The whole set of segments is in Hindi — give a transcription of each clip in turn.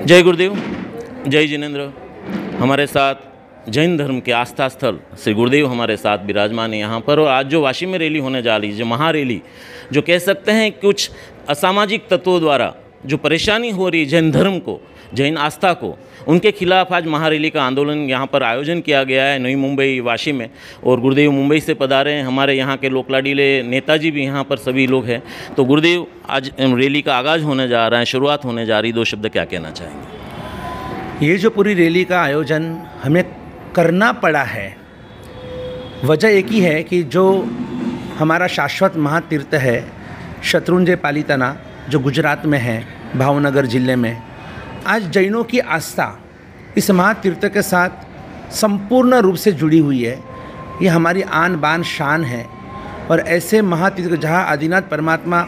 जय गुरुदेव, जय जिनेंद्र। हमारे साथ जैन धर्म के आस्था स्थल श्री गुरुदेव हमारे साथ विराजमान है यहाँ पर। और आज जो वाशी में रैली होने जा रही है, जो महारैली, जो कह सकते हैं कुछ असामाजिक तत्वों द्वारा जो परेशानी हो रही है जैन धर्म को, जैन आस्था को, उनके खिलाफ आज महारैली का आंदोलन यहाँ पर आयोजन किया गया है नई मुंबई वाशी में। और गुरुदेव मुंबई से पधारे हैं, हमारे यहाँ के लोकलाडीले नेताजी भी यहाँ पर सभी लोग हैं। तो गुरुदेव, आज रैली का आगाज़ होने जा रहा है, शुरुआत होने जा रही, दो शब्द क्या कहना चाहेंगे? ये जो पूरी रैली का आयोजन हमें करना पड़ा है, वजह एक ही है कि जो हमारा शाश्वत महातीर्थ है शत्रुंजय पालिताना, जो गुजरात में है, भावनगर ज़िले में, आज जैनों की आस्था इस महातीर्थ के साथ संपूर्ण रूप से जुड़ी हुई है। ये हमारी आन बान शान है। और ऐसे महातीर्थ जहाँ आदिनाथ परमात्मा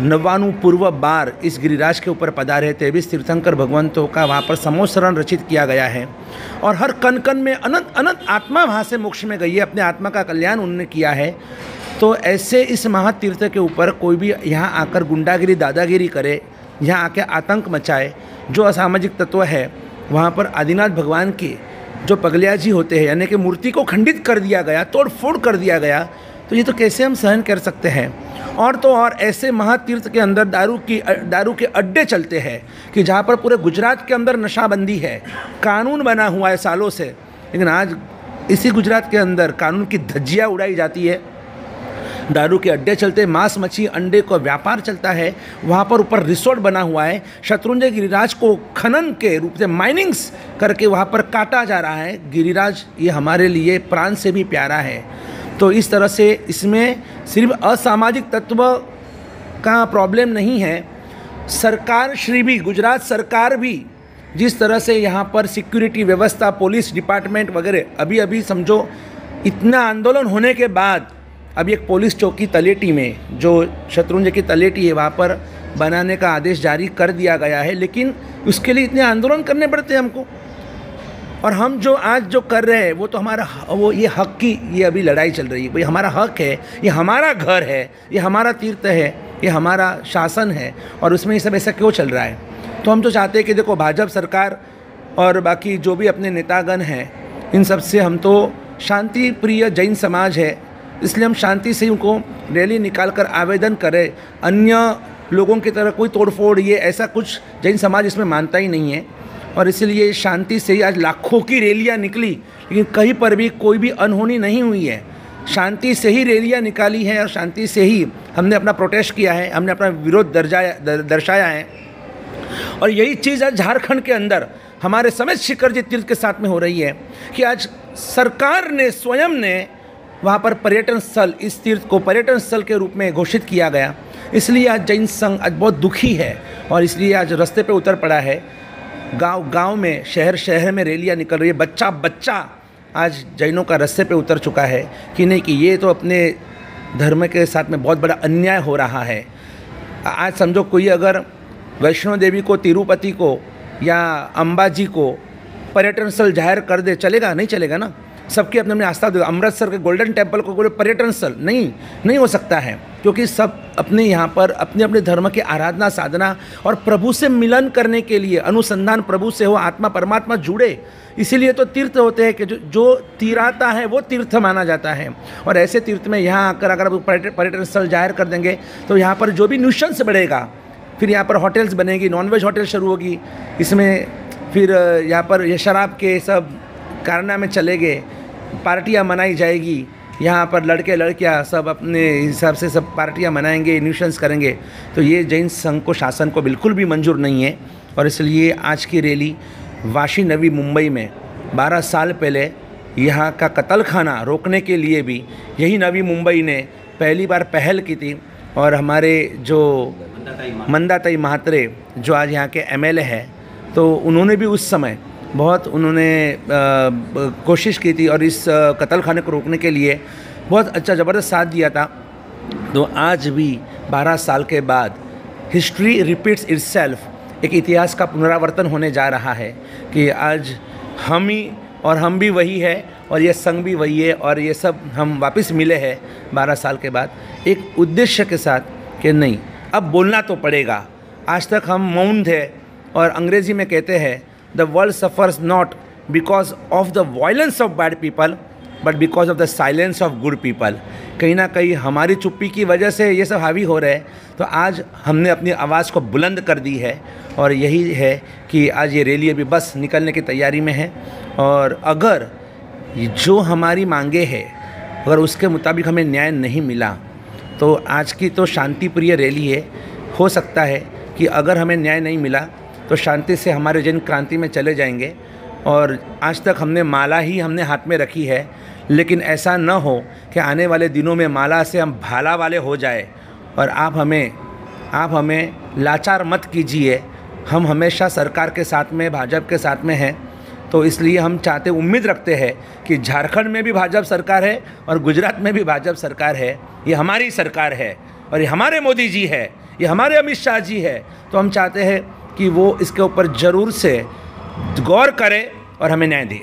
99 पूर्व बार इस गिरिराज के ऊपर पधारे, 23 तीर्थंकर भगवंतों का वहाँ पर समोसरण रचित किया गया है। और हर कण कण में अनंत अनंत आत्मा वहाँ से मोक्ष में गई है, अपने आत्मा का कल्याण उन्होंने किया है। तो ऐसे इस महातीर्थ के ऊपर कोई भी यहाँ आकर गुंडागिरी दादागिरी करे, यहाँ आके आतंक मचाए, जो असामाजिक तत्व है, वहाँ पर आदिनाथ भगवान के जो पगलिया जी होते हैं, यानी कि मूर्ति को खंडित कर दिया गया, तोड़ फोड़ कर दिया गया, तो ये तो कैसे हम सहन कर सकते हैं। और तो और ऐसे महातीर्थ के अंदर दारू के अड्डे चलते हैं कि जहाँ पर पूरे गुजरात के अंदर नशाबंदी है, कानून बना हुआ है सालों से, लेकिन आज इसी गुजरात के अंदर कानून की धज्जियाँ उड़ाई जाती है। दारू के अड्डे चलते, मांस मच्छी अंडे का व्यापार चलता है, वहाँ पर ऊपर रिसोर्ट बना हुआ है। शत्रुंजय गिरिराज को खनन के रूप से माइनिंग्स करके वहाँ पर काटा जा रहा है। गिरिराज ये हमारे लिए प्राण से भी प्यारा है। तो इस तरह से इसमें सिर्फ असामाजिक तत्व का प्रॉब्लम नहीं है, सरकार श्री भी, गुजरात सरकार भी जिस तरह से यहाँ पर सिक्योरिटी व्यवस्था, पुलिस डिपार्टमेंट वगैरह, अभी समझो इतना आंदोलन होने के बाद अभी एक पुलिस चौकी तलेटी में, जो शत्रुंजय की तलेटी है, वहाँ पर बनाने का आदेश जारी कर दिया गया है। लेकिन उसके लिए इतने आंदोलन करने पड़ते हैं हमको। और हम जो आज जो कर रहे हैं वो तो हमारा, वो ये हक की ये अभी लड़ाई चल रही है। भाई हमारा हक है, ये हमारा घर है, ये हमारा तीर्थ है, ये हमारा शासन है, और उसमें ये सब ऐसा क्यों चल रहा है। तो हम तो चाहते हैं कि देखो, भाजपा सरकार और बाकी जो भी अपने नेतागण हैं, इन सब से हम तो शांति प्रिय जैन समाज है, इसलिए हम शांति से उनको रैली निकाल कर आवेदन करें। अन्य लोगों की तरह कोई तोड़फोड़, ये ऐसा कुछ जैन समाज इसमें मानता ही नहीं है। और इसलिए शांति से ही आज लाखों की रैलियाँ निकली, लेकिन कहीं पर भी कोई भी अनहोनी नहीं हुई है। शांति से ही रैलियाँ निकाली है और शांति से ही हमने अपना प्रोटेस्ट किया है, हमने अपना विरोध दर्शाया है। और यही चीज़ आज झारखंड के अंदर हमारे समेत शिखर जी तीर्थ के साथ में हो रही है कि आज सरकार ने स्वयं ने वहाँ पर पर्यटन स्थल, इस तीर्थ को पर्यटन स्थल के रूप में घोषित किया गया। इसलिए आज जैन संघ आज बहुत दुखी है और इसलिए आज रास्ते पे उतर पड़ा है। गांव में, शहर में रैलियाँ निकल रही है। बच्चा आज जैनों का रास्ते पे उतर चुका है कि नहीं, कि ये तो अपने धर्म के साथ में बहुत बड़ा अन्याय हो रहा है। आज समझो कोई अगर वैष्णो देवी को, तिरुपति को या अंबाजी को पर्यटन स्थल जाहिर कर दे, चलेगा? नहीं चलेगा ना। सबकी अपने अपनी आस्था। अमृतसर के गोल्डन टेम्पल को कोई पर्यटन स्थल नहीं हो सकता है, क्योंकि सब अपने यहाँ पर अपने अपने धर्म की आराधना, साधना और प्रभु से मिलन करने के लिए, अनुसंधान प्रभु से हो, आत्मा परमात्मा जुड़े, इसीलिए तो तीर्थ होते हैं कि जो तीराता है वो तीर्थ माना जाता है। और ऐसे तीर्थ में यहाँ आकर अगर आप पर्यटन स्थल जाहिर कर देंगे तो यहाँ पर जो भी न्यूसेंस बढ़ेगा, फिर यहाँ पर होटल्स बनेगी, नॉनवेज होटल शुरू होगी, इसमें फिर यहाँ पर ये शराब के सब कारनामे चले गए, पार्टियाँ मनाई जाएगी, यहाँ पर लड़के लड़कियाँ सब अपने हिसाब से सब पार्टियाँ मनाएंगे, न्यूसेंस करेंगे। तो ये जैन संघ को, शासन को बिल्कुल भी मंजूर नहीं है। और इसलिए आज की रैली वाशी नवी मुंबई में 12 साल पहले यहाँ का कत्लखाना रोकने के लिए भी यही नवी मुंबई ने पहली बार पहल की थी। और हमारे जो मंदाताई महात्रे, जो आज यहाँ के MLA हैं, तो उन्होंने भी उस समय बहुत कोशिश की थी और इस कत्लखाने को रोकने के लिए बहुत अच्छा ज़बरदस्त साथ दिया था। तो आज भी 12 साल के बाद हिस्ट्री रिपीट्स इटसेल्फ, एक इतिहास का पुनरावर्तन होने जा रहा है कि आज हम भी वही है और ये संघ भी वही है और ये सब हम वापस मिले हैं 12 साल के बाद, एक उद्देश्य के साथ कि नहीं, अब बोलना तो पड़ेगा। आज तक हम मौन थे और अंग्रेज़ी में कहते हैं the world suffers not because of the violence of bad people but because of the silence of good people. कहीं ना कहीं हमारी चुप्पी की वजह से ये सब हावी हो रहे हैं। तो आज हमने अपनी आवाज़ को बुलंद कर दी है और यही है कि आज ये रैली अभी बस निकलने की तैयारी में है। और अगर जो हमारी मांगे है अगर उसके मुताबिक हमें न्याय नहीं मिला तो आज की तो शांति प्रिय रैली है। हो सकता है कि अगर हमें न्याय नहीं मिला तो शांति से हमारे जन क्रांति में चले जाएंगे। और आज तक हमने माला ही हमने हाथ में रखी है, लेकिन ऐसा न हो कि आने वाले दिनों में माला से हम भाला वाले हो जाए। और आप हमें लाचार मत कीजिए। हम हमेशा सरकार के साथ में, भाजपा के साथ में हैं। तो इसलिए हम उम्मीद रखते हैं कि झारखंड में भी भाजपा सरकार है और गुजरात में भी भाजपा सरकार है। ये हमारी सरकार है और ये हमारे मोदी जी है, ये हमारे अमित शाह जी है। तो हम चाहते हैं कि वो इसके ऊपर ज़रूर से गौर करे और हमें न्याय दे।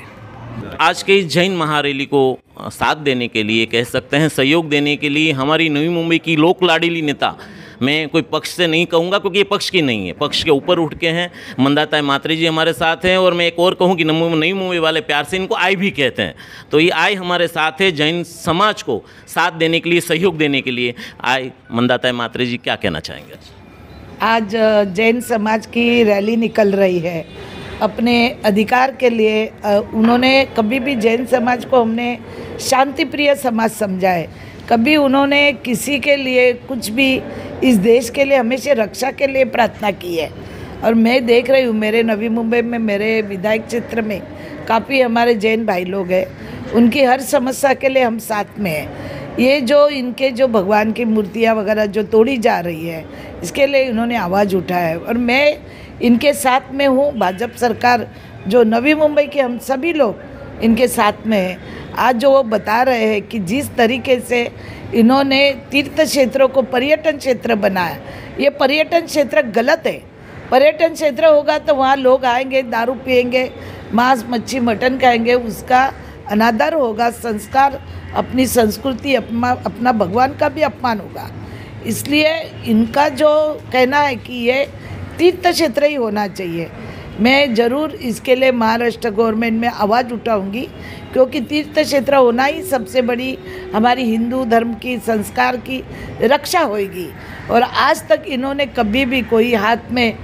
आज के इस जैन महारैली को साथ देने के लिए, कह सकते हैं सहयोग देने के लिए, हमारी नवी मुंबई की लोक लाडीली नेता, मैं कोई पक्ष से नहीं कहूँगा क्योंकि ये पक्ष की नहीं है, पक्ष के ऊपर उठ के हैं, मंदाताई मात्री जी हमारे साथ हैं। और मैं एक और कहूँ कि नई मुंबई वाले प्यार से इनको आई भी कहते हैं। तो ये आई हमारे साथ है, जैन समाज को साथ देने के लिए, सहयोग देने के लिए आई। मंदाताई मात्री जी क्या कहना चाहेंगे? आज जैन समाज की रैली निकल रही है अपने अधिकार के लिए। उन्होंने कभी भी जैन समाज को हमने शांति प्रिय समाज समझा है। कभी उन्होंने किसी के लिए कुछ भी इस देश के लिए हमेशा रक्षा के लिए प्रार्थना की है। और मैं देख रही हूँ मेरे नवी मुंबई में, मेरे विधायक क्षेत्र में काफ़ी हमारे जैन भाई लोग हैं। उनकी हर समस्या के लिए हम साथ में हैं। ये जो इनके जो भगवान की मूर्तियाँ वगैरह जो तोड़ी जा रही है, इसके लिए इन्होंने आवाज़ उठाया है और मैं इनके साथ में हूँ। भाजपा सरकार जो नवी मुंबई के हम सभी लोग इनके साथ में हैं। आज जो वो बता रहे हैं कि जिस तरीके से इन्होंने तीर्थ क्षेत्रों को पर्यटन क्षेत्र बनाया, ये पर्यटन क्षेत्र गलत है। पर्यटन क्षेत्र होगा तो वहाँ लोग आएंगे, दारू पिएंगे, मांस मच्छी मटन खाएंगे, उसका अनादर होगा, संस्कार, अपनी संस्कृति, अपना भगवान का भी अपमान होगा। इसलिए इनका जो कहना है कि ये तीर्थ क्षेत्र ही होना चाहिए, मैं ज़रूर इसके लिए महाराष्ट्र गवर्नमेंट में आवाज़ उठाऊंगी, क्योंकि तीर्थ क्षेत्र होना ही सबसे बड़ी हमारी हिंदू धर्म की, संस्कार की रक्षा होगी। और आज तक इन्होंने कभी भी कोई हाथ में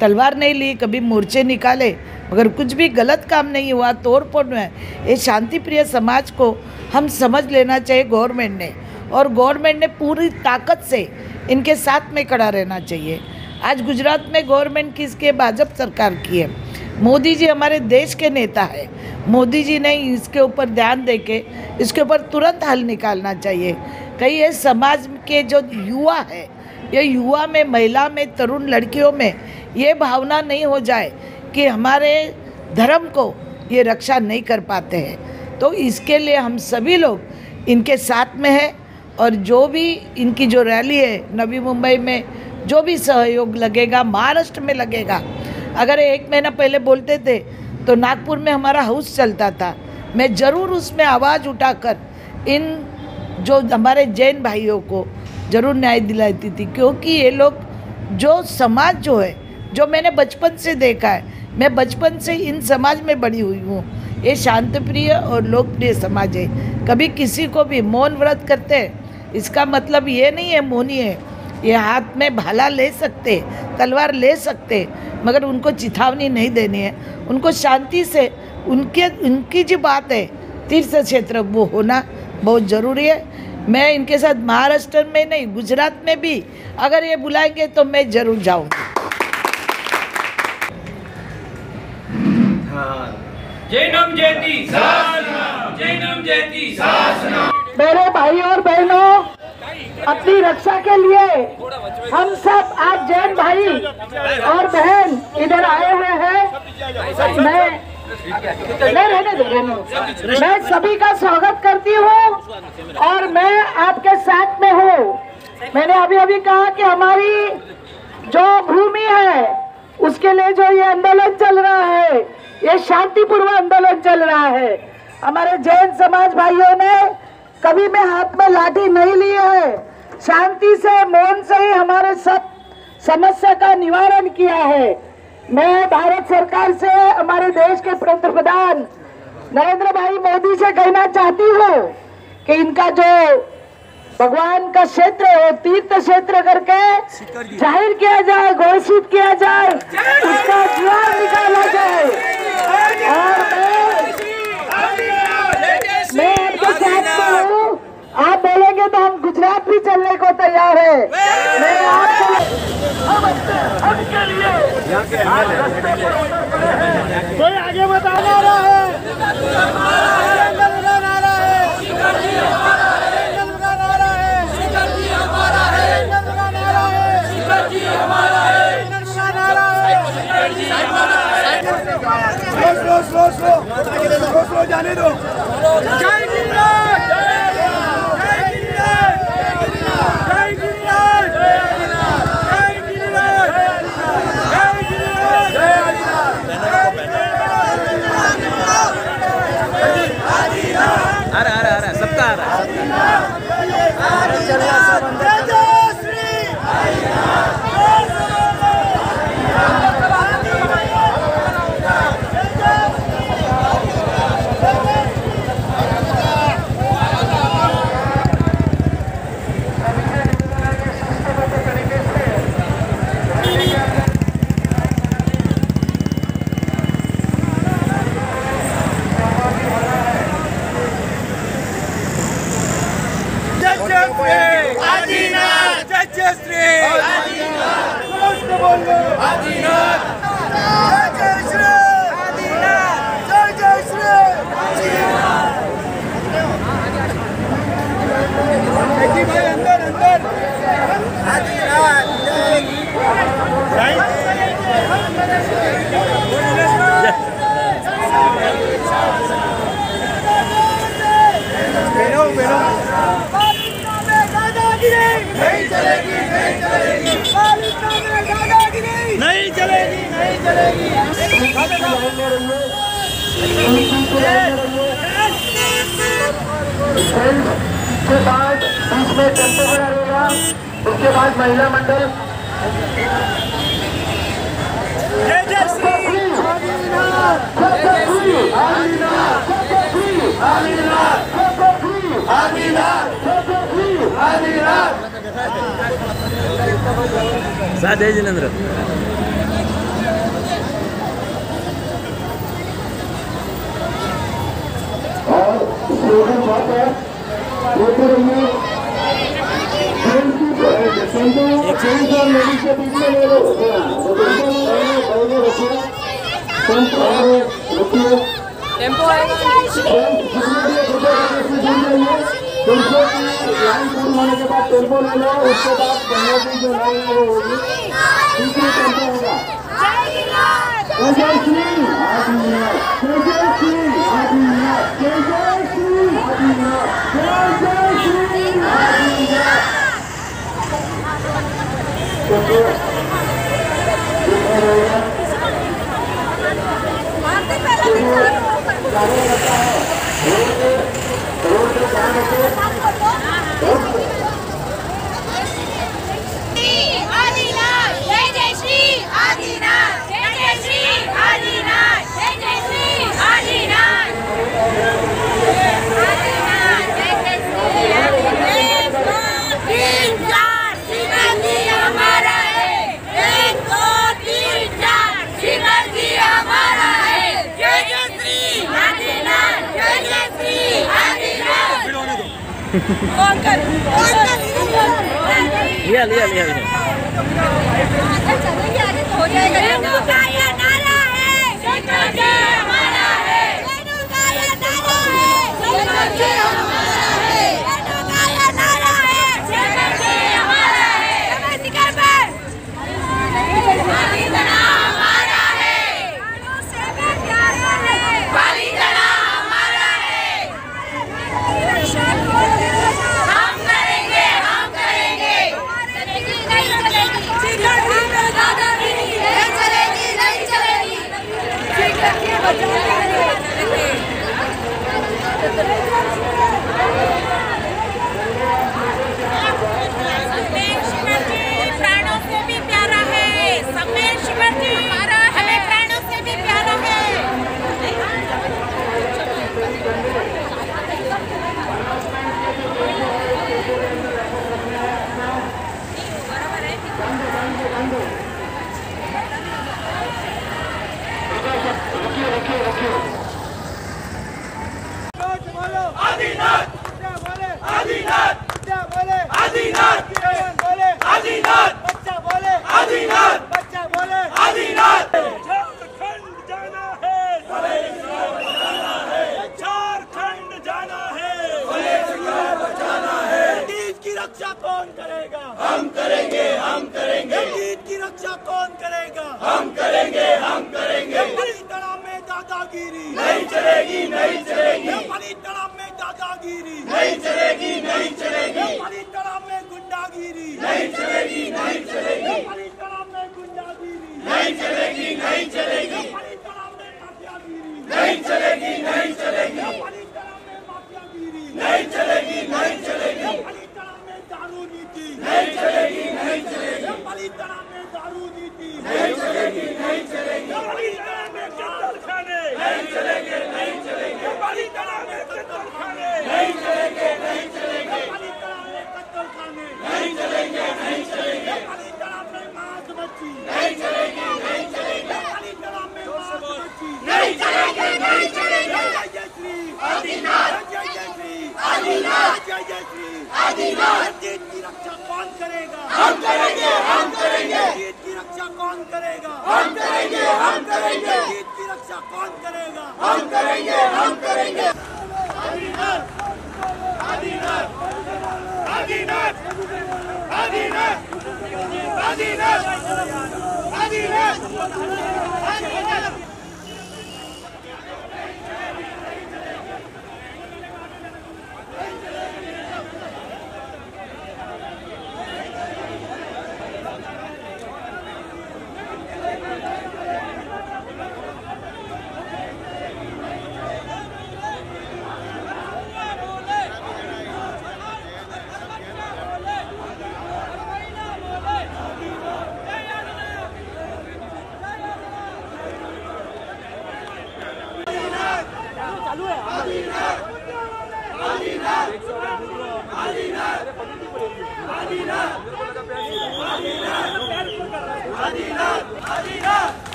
तलवार नहीं ली, कभी मोर्चे निकाले, मगर कुछ भी गलत काम नहीं हुआ, तोड़ फोड़ में। ये शांति प्रिय समाज को हम समझ लेना चाहिए गवर्नमेंट ने, और गवर्नमेंट ने पूरी ताकत से इनके साथ में खड़ा रहना चाहिए। आज गुजरात में गवर्नमेंट किसकी है? भाजपा सरकार की है। मोदी जी हमारे देश के नेता है। मोदी जी ने इसके ऊपर ध्यान देके इसके ऊपर तुरंत हल निकालना चाहिए। कहीं ये समाज के जो युवा है, ये युवा में, महिला में, तरुण लड़कियों में ये भावना नहीं हो जाए कि हमारे धर्म को ये रक्षा नहीं कर पाते हैं। तो इसके लिए हम सभी लोग इनके साथ में हैं। और जो भी इनकी जो रैली है नवी मुंबई में, जो भी सहयोग लगेगा, महाराष्ट्र में लगेगा। अगर 1 महीना पहले बोलते थे तो नागपुर में हमारा हाउस चलता था, मैं ज़रूर उसमें आवाज़ उठाकर इन जो हमारे जैन भाइयों को ज़रूर न्याय दिलाती थी। क्योंकि ये लोग जो समाज जो है, जो मैंने बचपन से देखा है, मैं बचपन से इन समाज में बड़ी हुई हूँ। ये शांतिप्रिय और लोकप्रिय समाज है। कभी किसी को भी मौन व्रत करते हैं, इसका मतलब ये नहीं है मौनी है। ये हाथ में भाला ले सकते, तलवार ले सकते, मगर उनको चेतावनी नहीं देनी है। उनको शांति से उनकी जो बात है तीर्थ क्षेत्र वो होना बहुत ज़रूरी है। मैं इनके साथ महाराष्ट्र में नहीं, गुजरात में भी अगर ये बुलाएंगे तो मैं ज़रूर जाऊँगी। जैनम जयती शासनम, जैनम जयती शासनम। मेरे भाई और बहनों, अपनी रक्षा के लिए हम सब आज जैन भाई और बहन इधर आए हुए हैं। मैं सभी का स्वागत करती हूँ और मैं आपके साथ में हूँ। मैंने अभी अभी कहा कि हमारी जो भूमि है उसके लिए जो ये आंदोलन चल रहा है, ये शांतिपूर्ण आंदोलन चल रहा है। हमारे जैन समाज भाइयों ने कभी में हाथ में लाठी नहीं ली है, शांति से, मौन से ही हमारे सब समस्या का निवारण किया है। मैं भारत सरकार से, हमारे देश के पंतप्रधान नरेंद्र भाई मोदी से कहना चाहती हूँ कि इनका जो भगवान का क्षेत्र है, तीर्थ क्षेत्र करके जाहिर किया जाए, घोषित किया जाए, उसका जुआर निकाला जाए। और मैं आपके साथ हूँ, आप बोलेंगे तो हम गुजरात भी चलने को तैयार है। मैं आपको कोई आगे बताना रहा है, स्लो जाने दो। जय गिरिराज, जय गिरिराज, जय गिरिराज, जय गिरिराज, जय गिरिराज, जय गिरिराज। आ रहा सबका आ रहा नहीं चलेगी, नहीं चलेगी। उसके बाद बीच में टेम्पो खड़ा रहेगा, उसके बाद महिला मंडल। साथ जय जिनेंद्र। और स्लोगन बहुत है, बोलते रहिए। लेडीज के बीच में ले लो, टेम्पो लाइन पूर्ण होने के बाद टेम्पो ले लो, उसके बाद गंगा की जो लाइन है वो होगी, तीसरी टेम्पो होगा। जय श्री आदिनाथ, जय श्री आदिनाथ, जय श्री आदिनाथ, जय श्री आदिनाथ। लिया लिया लिया लिया। चलेंगे आगे तो हो जाएगा। का ये नारा है, संघर्ष हमारा है। का ये नारा है, संघर्ष हमारा है। का ये नारा है, संघर्ष हमारा है। समय शिखर पर बलिदान हमारा है। कानून से प्यारा है, बलिदान हमारा है। हम करेंगे, हम करेंगे। नहीं चलेगी, दादागिरी नहीं चलेगी, नहीं चलेगी। समय शिवर जी प्राणों से भी प्यारा है। समय शिवर जी हमारा है। आदिनाथ बोले आदिनाथ बोले आदिनाथ बोले आदिनाथ बच्चा बोले आदिनाथ बच्चा बोले आदिनाथ झारखंड जाना है झारखंड जाना है बचाना है नीति की रक्षा कौन करेगा हम करेंगे नीति की रक्षा कौन करेगा हम करेंगे पलितड़ा में दादागिरी नहीं चलेगी पलितड़ा में दादागिरी नहीं चलेगी पलितड़ा में गुंडागिरी नहीं चलेगी पलितड़ा में गुंडागिरी नहीं चलेगी पलितड़ा में माफियागिरी नहीं चलेगी पलितड़ा में माफियागिरी नहीं चलेगी पलितड़ा में दारू नीति नहीं चलेगी पलितड़ा में दारू नीति नहीं चलेगी पलितड़ा में कत्ल खाने नहीं चलेंगे पलितड़ा में कत्ल खाने नहीं चलेंगे पलितड़ा में कत्ल खाने नहीं चलेंगे पलितड़ा में मांस मच्छी नहीं चलेगी पलितड़ा में मांस मच्छी नहीं चलेंगे जय श्री आदिनाथ जय श्री आदिनाथ जय श्री आदिनाथ नीति की रक्षा कौन करेगा हम करेंगे नीति की रक्षा कौन करेगा हम करेंगे नीति की रक्षा कौन करेगा हम करेंगे आदिनाथ आदिनाथ आदिनाथ आदिनाथ आदिनाथ आदिनाथ आदिनाथ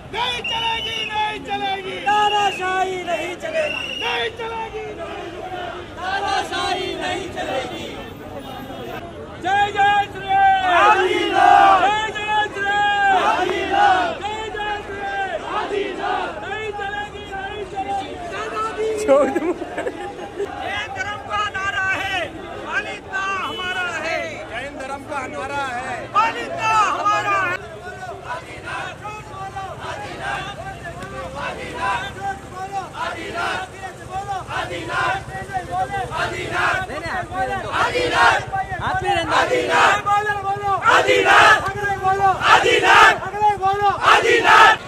नहीं चलेगी तानाशाही नहीं चलेगी तानाशाही नहीं चलेगी जय श्री आदिनाथ जय श्री आदिनाथ जय श्री आदिनाथ नहीं चलेगी जैन धर्म का नारा है पालिता हमारा है जैन धर्म का नारा है पालिता हमारा है आदिनाथ बोलो आदिनाथ आदिनाथ बोलो आदिनाथ बोलो आदिनाथ बोलो आदिनाथ आदिनाथ हाथ में रहना आदिनाथ बोलो आदिनाथ अगले बोलो आदिनाथ अगले बोलो आदिनाथ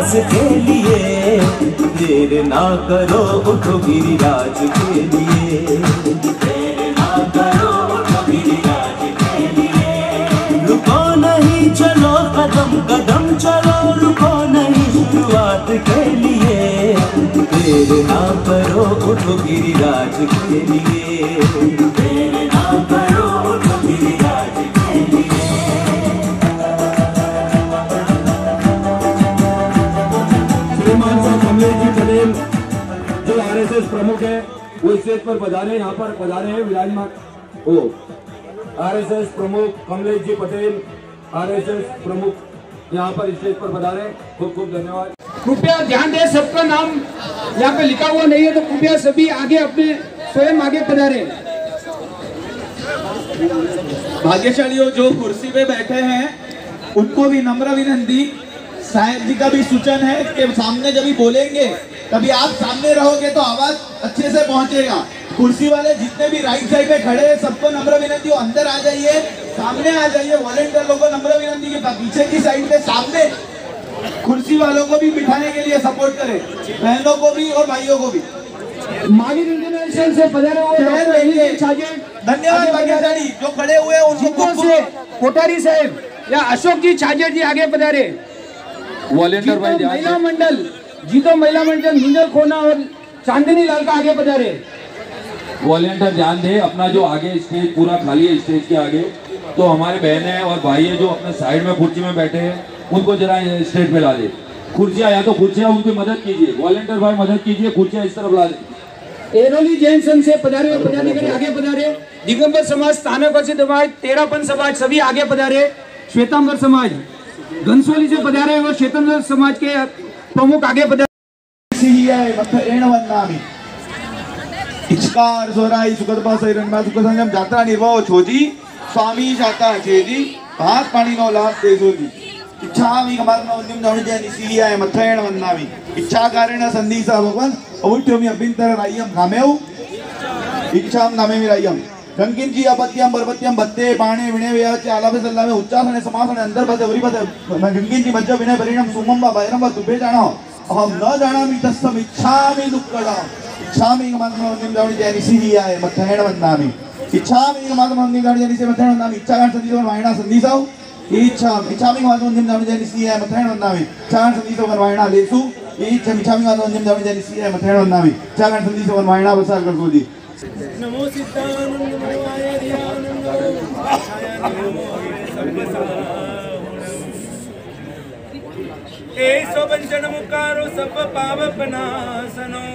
साहस के लिए, देर ना करो उठो गिरिराज के लिए, देर ना करो उठो गिरिराज के लिए। रुको नहीं चलो कदम कदम चलो, रुको नहीं शुरुआत के लिए, देर ना करो उठो गिरिराज के लिए, देर ना करो उठो गिरिराज के लिए। श्रीमान साहब कमलेश जी पटेल जो आरएसएस प्रमुख है वो स्टेज पर पधारे, यहाँ पर पधारे हैं विराजमान। ओ आरएसएस प्रमुख कमलेश जी पटेल, आरएसएस प्रमुख यहाँ पर स्टेज पर पधारे। खूब खूब धन्यवाद। कृपया ध्यान दें, सबका नाम यहाँ पे लिखा हुआ नहीं है, तो कृपया सभी आगे अपने स्वयं आगे पधारे। भाग्यशालियों जो कुर्सी पे बैठे हैं उनको भी नम्र विनंती, साहेब जी का भी सूचन है कि सामने जब भी बोलेंगे तभी आप सामने रहोगे तो आवाज अच्छे से पहुंचेगा। कुर्सी वाले जितने भी राइट साइड पे खड़े हैं सबको नम्र विनंती हो, अंदर आ जाइए, सामने आ जाइए। वॉलेंटियर लोगों को नम्र विनंती कि पीछे की साइड पे सामने कुर्सी वालों को भी बिठाने के लिए सपोर्ट करें, बहनों को भी और भाइयों को भी। मागिर इंटरनेशनल से पधारे हुए धन्यवाद भाग्यशाली जो खड़े हुए हैं उनको से कोठारी साहब या अशोक जी छाजेड़ जी आगे पधारे। वॉलेंटियर भाई महिला मंडल, जीतो महिला मंडल नींदल खोना और चांदनी लाल का आगे पधारे। वॉलेंटियर ध्यान दे, अपना जो आगे स्टेज पूरा खाली है स्टेज के आगे, तो हमारे बहनें और भाई है जो अपने साइड में कुर्सी में बैठे हैं उनको जरा स्टेज पे ला दे। कुर्सियाँ या तो कुर्सियाँ उनकी मदद कीजिए, वॉलेंटियर भाई मदद कीजिए, कुर्सियाँ इस तरफ ला दे। एरोली जैन संघ से पधारे हुए पदाधिकारी आगे पधारे। दिगंबर समाज, स्थानक समाज, तेरापन समाज सभी आगे पधारे। श्वेतांबर समाज घनसोली से पधारे हुए श्वेतांबर समाज के प्रमुख आगे पधारे। इचकार सोराई सुखदपा सैरनमा सुख संगम जात्रा निर्वाह छोजी स्वामी शाता छेजी भात पानी नो लाभ देसोजी इच्छामि कमात्मा उद्यम नवनिजय निसीलियाय मथयण वन्नामि इच्छा कारेण संधीसा भगवान अवुट्योमि अभ्यंतर राय्यम घामेउ इच्छाम घामेमि राय्यम गंकिंची अपत्यम बरपत्यम भत्ते पाणे विणे वेयाचे आलाभे सल्लाभे उच्चासने समासने अंतर्पदे वरिपदे गंकिंची मज्ज विनय परिणाम सुमम वा भैरम वा तुभे जानो अहम न जानामि तस्सम इच्छामि दुक्कडम इच्छामि कमात्मा उद्यम नवनिजय निसीलियाय मथयण वन्नामि इच्छामि कमात्मा उद्यम नवनिजय निसीलियाय मथयण वन्नामि इच्छागान संधीसा वायणा संधीसाउ इच्छामि कमात्मा उद्यम नवनिजय निसीलियाय मथयण वन्नामि इच्छागान संधीसा वायणा लेसु इच्छामि कमात्मा उद्यम नवनिजय निसीलियाय मथयण वन्नामि इच्छागान संधीसा वायणा बसार करसोजी। नमो सिद्धानंद नमो आयर्यानंद ऐसो वंचन मुकारो सब पावपनासनो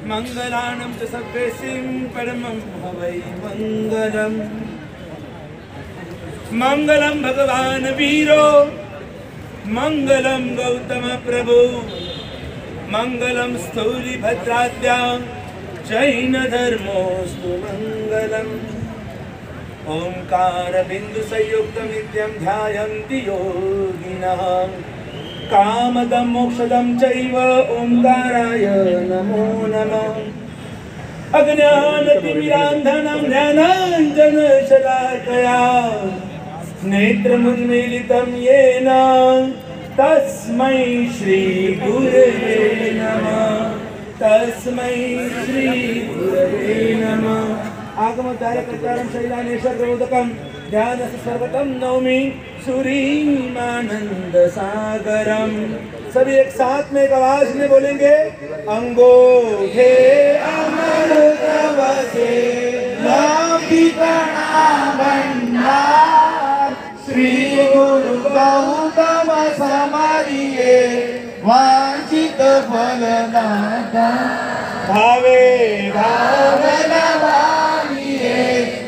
मंगलानम च सर्वेसिं परमं भवै मंगलम। मंगलम भगवान वीरो मंगलम गौतम प्रभु मंगलम स्थूली भद्राद्या जैन धर्मोस्तु मंगलम। ओंकार बिंदु संयुक्त नित्यं ध्यायन्ति योगिनः कामदं मोक्षदं चैव ओंकाराय नमो नमः। अज्ञानतिमिरान्धनं ज्ञानाञ्जनशलाकया नेत्रमुन्मीलितं येन तस्मै श्री गुरवे नमः, तस्मै श्री गुरवे नमः। आगमोद्धारकर्तारं शैलानेश्वर प्रबोधकं ध्यानस्य सर्वतं नौमि सूरीमानंद सागरम। सभी एक साथ में एक आवाज में बोलेंगे अंगोघे अमर तव से श्री गुरु गौतम समरिये वांछित फलदाता भावे भावन भाविये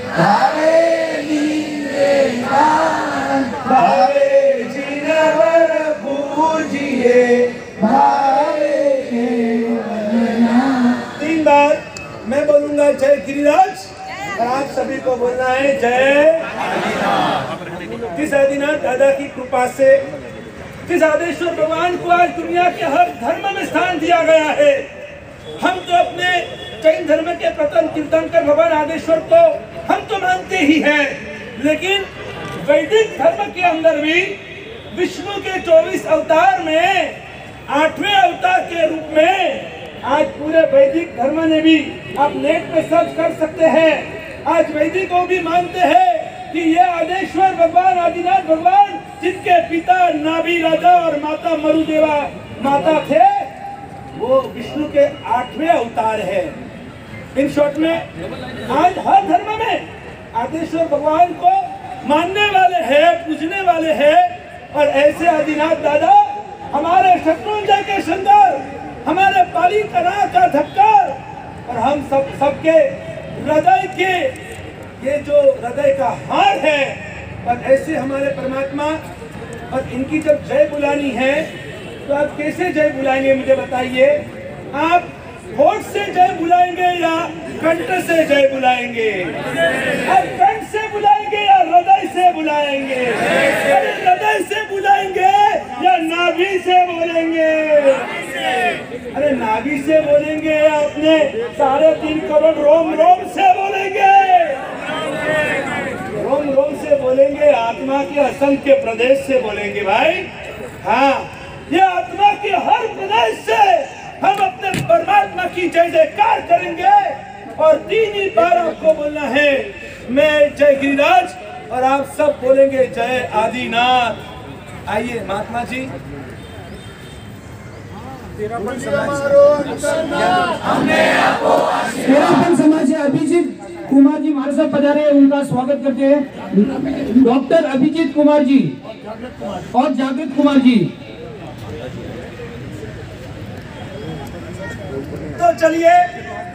भावे लीले भावे जिनवर पूजिए भावे तीन बार मैं बोलूंगा जय गिरिराज और आप सभी को बोलना है जय किस आदिनाथ दादा की कृपा से किस आदेश्वर भगवान को आज दुनिया के हर धर्म में स्थान दिया गया है। हम तो अपने जैन धर्म के प्रथम तीर्थंकर भगवान आदेश्वर को हम तो मानते ही हैं, लेकिन वैदिक धर्म के अंदर भी विष्णु के 24 अवतार में 8वें अवतार के रूप में आज पूरे वैदिक धर्म ने भी आप नेट पे सर्च कर सकते हैं। आज वैदिक को भी मानते हैं कि ये आदेश्वर भगवान आदिनाथ भगवान जिनके पिता नाभि राजा और माता मरुदेवा माता थे, वो विष्णु के 8वें अवतार है। इन शॉर्ट में आज हर धर्म में आदेश्वर भगवान को मानने वाले हैं, पूजने वाले हैं। और ऐसे आदिनाथ दादा हमारे शत्रुंजय के संदर, हमारे पाली तना का धक्कर और हम सबके हृदय के ये जो हृदय का हार है। और ऐसे हमारे परमात्मा, और इनकी जब जय बुलानी है तो आप कैसे जय बुलाएंगे मुझे बताइए। आप होठ से जय बुलाएंगे या कंठ से जय बुलाएंगे? आप कंठ से बुलाएंगे या हृदय से बुलाएंगे? अरे हृदय से बुलाएंगे या नाभि से बोलेंगे? अरे नाभि से बोलेंगे या अपने 3.5 करोड़ रोम रोम से बोलेंगे? रोम रोम से बोलेंगे, आत्मा के असंख्य प्रदेश से बोलेंगे भाई। हाँ, ये आत्मा के हर प्रदेश से हम अपने परमात्मा की जय जयकार करेंगे। और 3 ही बार आपको बोलना है, मैं जय गिरिराज, और आप सब बोलेंगे जय आदिनाथ। आइए महात्मा जी। तेरापन समाज से अभिजीत कुमार जी हमारे साथ पधारे हैं, उनका स्वागत करते हैं। डॉक्टर अभिजीत कुमार जी और जागृत कुमार जी। तो चलिए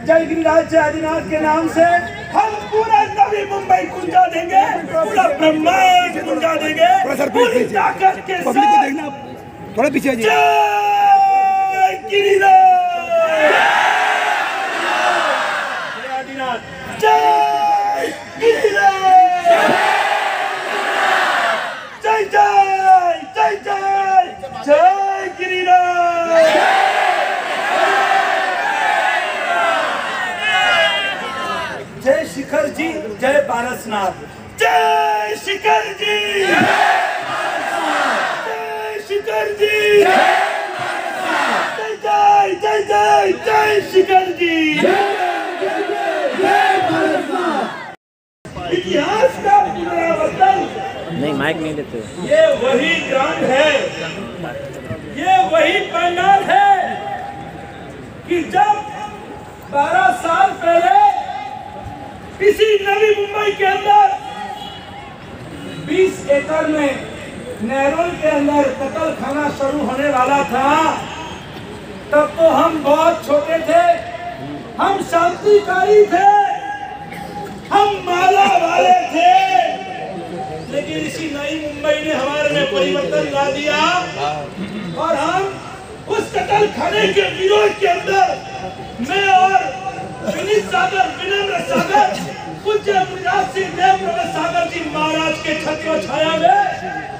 जय गिरिराज जय आदिनाथ के नाम से हम पूरा नवी मुंबई गुंजा देंगे, पूरा ब्रह्मांड गुंजा देंगे पूरी ताकत के साथ। थोड़ा पीछे जय गिरिराज जय आदिनाथ जय गिरिराज जय जय जय जय जय गिरिराज। जय शिखर जी जय पारसनाथ। जय शिखर जी जय शिखर जी जय जय जय जय शिखर जी। इतिहास का पुनरावर्तन नहीं, माइक नहीं लेते। ये वही ग्रांड है, ये वही पंडाल है कि जब 12 साल पहले इसी नवी मुंबई के अंदर 20 एकड़ में नेहरू के अंदर कत्ल खाना शुरू होने वाला था, तब तो हम बहुत छोटे थे, हम शांतिकारी थे, हम माला वाले थे। लेकिन इसी नई मुंबई ने हमारे में परिवर्तन ला दिया और हम उस कत्ल खाने के विरोध के अंदर मैं और विनीत सागर, विनम्र सागर, पूज्य मुनिराज सिंह देव प्रवेश सागर जी महाराज के छत्र छाया में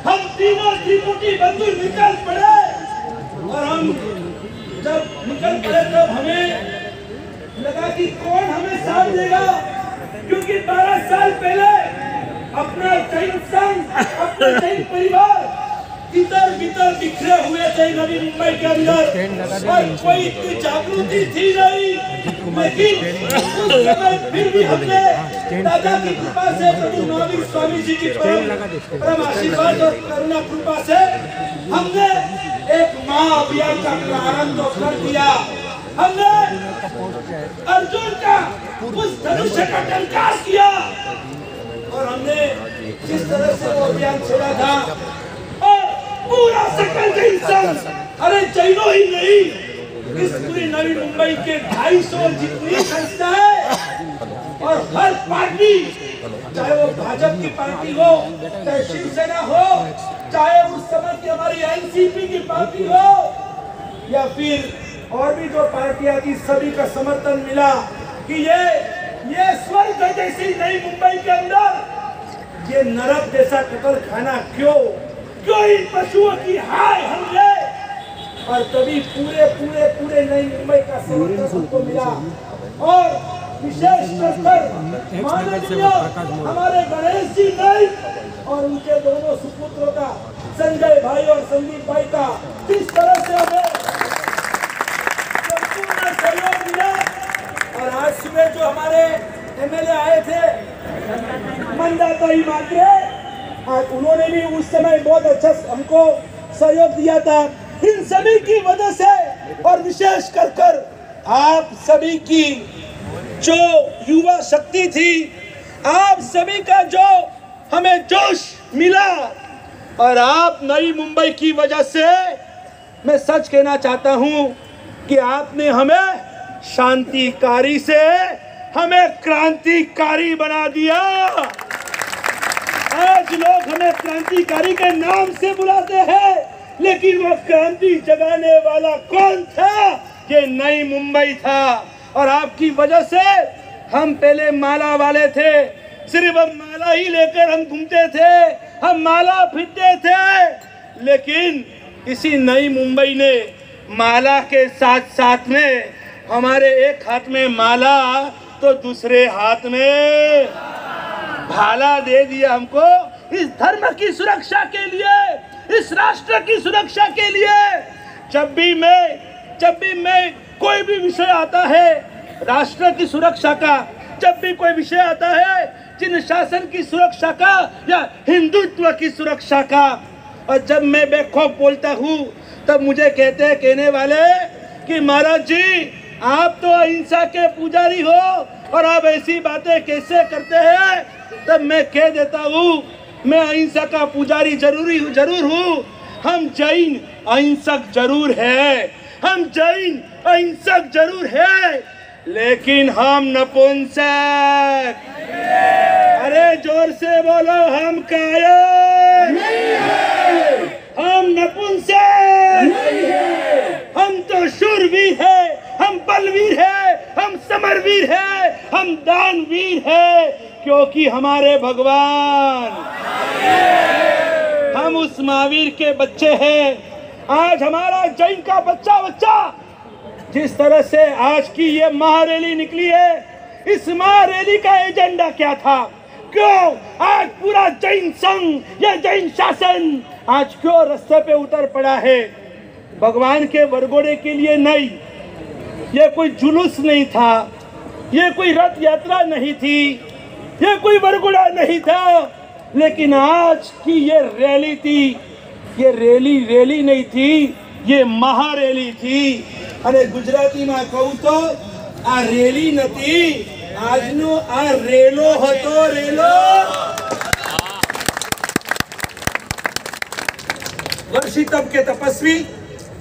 हम तीनों त्रिपुटी बंधु निकल पड़े। और हम जब निकल पड़े तब हमें लगा कि कौन हमें साथ देगा, क्योंकि 12 साल पहले अपना जैन संघ, अपना जैन परिवार इधर भीतर बिखरे हुए थे नवी मुंबई के अंदर और कोई इतनी जागृति थी नहीं। लेकिन उस समय फिर भी हमने दादा की कृपा से, प्रभु नाविक स्वामी जी की परम आशीर्वाद और करुणा कृपा से हमने एक महाअभियान का प्रारंभ कर दिया। हमने अर्जुन का उस धनुष का टंकार किया और हमने जिस तरह से वो अभियान छेड़ा था और पूरा सकल जैन संघ, अरे जैनों ही नहीं, इस पूरी नवी मुंबई के 250 जितनी संस्था है और हर पार्टी, चाहे वो भाजपा की पार्टी हो, चाहे शिवसेना हो, चाहे उस समय की हमारी एनसीपी की पार्टी हो या फिर और भी जो पार्टियां थी, सभी का समर्थन मिला कि ये स्वर्ग जैसी नई मुंबई के अंदर ये नरक जैसा कत्ल खाना क्यों इन पशुओं की हाय हमले। और तभी पूरे नई मुंबई का समर्थन सबको मिला और विशेष कर माननीय हमारे गणेश जी नाइक और उनके दोनों सुपुत्रों का संजय भाई और संदीप भाई का किस तरह से हमें संपूर्ण सहयोग मिला। और आज सुबह जो हमारे एमएलए आए थे मंदाताई मात्रे, उन्होंने भी उस समय बहुत अच्छा हमको सहयोग दिया था। इन सभी की वजह से और विशेष कर आप सभी की जो युवा शक्ति थी, आप सभी का जो हमें जोश मिला, और आप नई मुंबई की वजह से मैं सच कहना चाहता हूं कि आपने हमें शांतिकारी से हमें क्रांतिकारी बना दिया। आज लोग हमें क्रांतिकारी के नाम से बुलाते हैं, लेकिन वो क्रांति जगाने वाला कौन था? ये नई मुंबई था। और आपकी वजह से हम पहले माला वाले थे, सिर्फ हम माला ही लेकर हम घूमते थे, हम माला फिरते थे। लेकिन इसी नई मुंबई ने माला के साथ साथ में हमारे एक हाथ में माला तो दूसरे हाथ में भाला दे दिया हमको, इस धर्म की सुरक्षा के लिए, इस राष्ट्र की सुरक्षा के लिए। जब भी मैं कोई भी विषय आता है राष्ट्र की सुरक्षा का, जब भी कोई विषय आता है जिन शासन की सुरक्षा का या हिंदुत्व की सुरक्षा का, और जब मैं बेखौफ बोलता हूँ तब मुझे कहने वाले कि महाराज जी आप तो अहिंसा के पुजारी हो और आप ऐसी बातें कैसे करते हैं। तब मैं कह देता हूँ मैं अहिंसा का पुजारी जरूर हूँ। हम जैन अहिंसक जरूर है, हम जैन अहिंसक जरूर है, लेकिन हम नपुंसक। अरे जोर से बोलो, हम कायर नहीं है, हम नपुंसक नहीं है, हम तो शूरवीर है, हम बलवीर है, हम समरवीर है, हम दानवीर है, क्योंकि हमारे भगवान, हम उस महावीर के बच्चे हैं। आज हमारा जैन का बच्चा जिस तरह से आज की ये महारैली निकली है, इस महारैली का एजेंडा क्या था? क्यों आज पूरा जैन संघ या जैन शासन आज क्यों रास्ते पे उतर पड़ा है? भगवान के वरघोड़े के लिए नहीं, ये कोई जुलूस नहीं था, ये कोई रथ यात्रा नहीं थी, ये कोई वरघोड़ा नहीं था, लेकिन आज की ये रैली थी, ये रैली नहीं थी, ये महारैली थी। अरे गुजराती में कहूँ तो आ रैली नहीं, આજનો આ રેલો હતો, રેલો। वर्षी तब के तपस्वी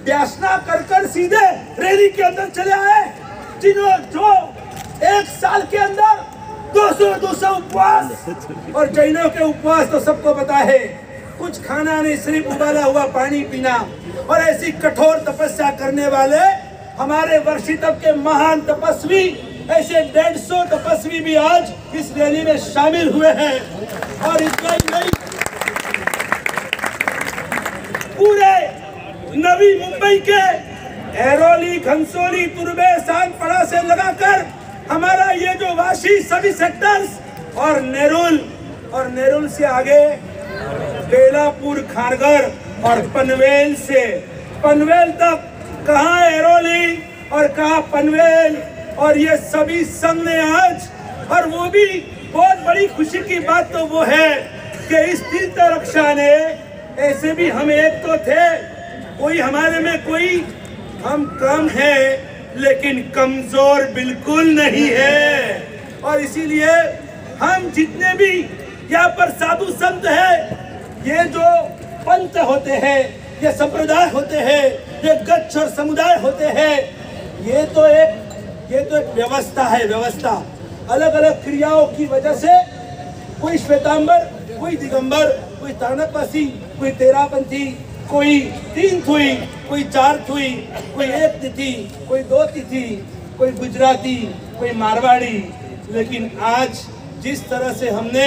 व्यासना कर सीधे रैली के अंदर चले आए, जो एक साल के अंदर 200 उपवास, और जैनों के उपवास तो सबको पता है, कुछ खाना नहीं, सिर्फ उबाला हुआ पानी पीना। और ऐसी कठोर तपस्या करने वाले हमारे वर्षी तब के महान तपस्वी, ऐसे 150 तपस्वी भी आज इस रैली में शामिल हुए हैं। और इतना ही नहीं, पूरे नवी मुंबई के ऐरोली, घनसोली, तुर्बे, सांगपड़ा से लगाकर हमारा ये जो वाशी सभी सेक्टर्स और नेरुल से आगे बेलापुर, खारघर और पनवेल से पनवेल तक, कहाँ ऐरोली और कहाँ पनवेल, और ये सभी संघ ने आज, और वो भी बहुत बड़ी खुशी की बात तो वो है कि इस तीर्थ रक्षा ने, ऐसे भी हम एक तो थे, कोई हमारे में कोई हम कम है, लेकिन कमजोर बिल्कुल नहीं है। और इसीलिए हम जितने भी यहाँ पर साधु संत हैं, ये जो पंथ होते हैं, ये संप्रदाय होते हैं, ये गच्छ और समुदाय होते हैं, ये तो एक व्यवस्था है, व्यवस्था। अलग अलग क्रियाओं की वजह से कोई श्वेतांबर, कोई दिगंबर, कोई तानकवासी, कोई तेरापंथी, कोई 3 थुई, कोई 4 थुई, कोई 1 तिथि, कोई 2 तिथि, कोई गुजराती, कोई मारवाड़ी। लेकिन आज जिस तरह से हमने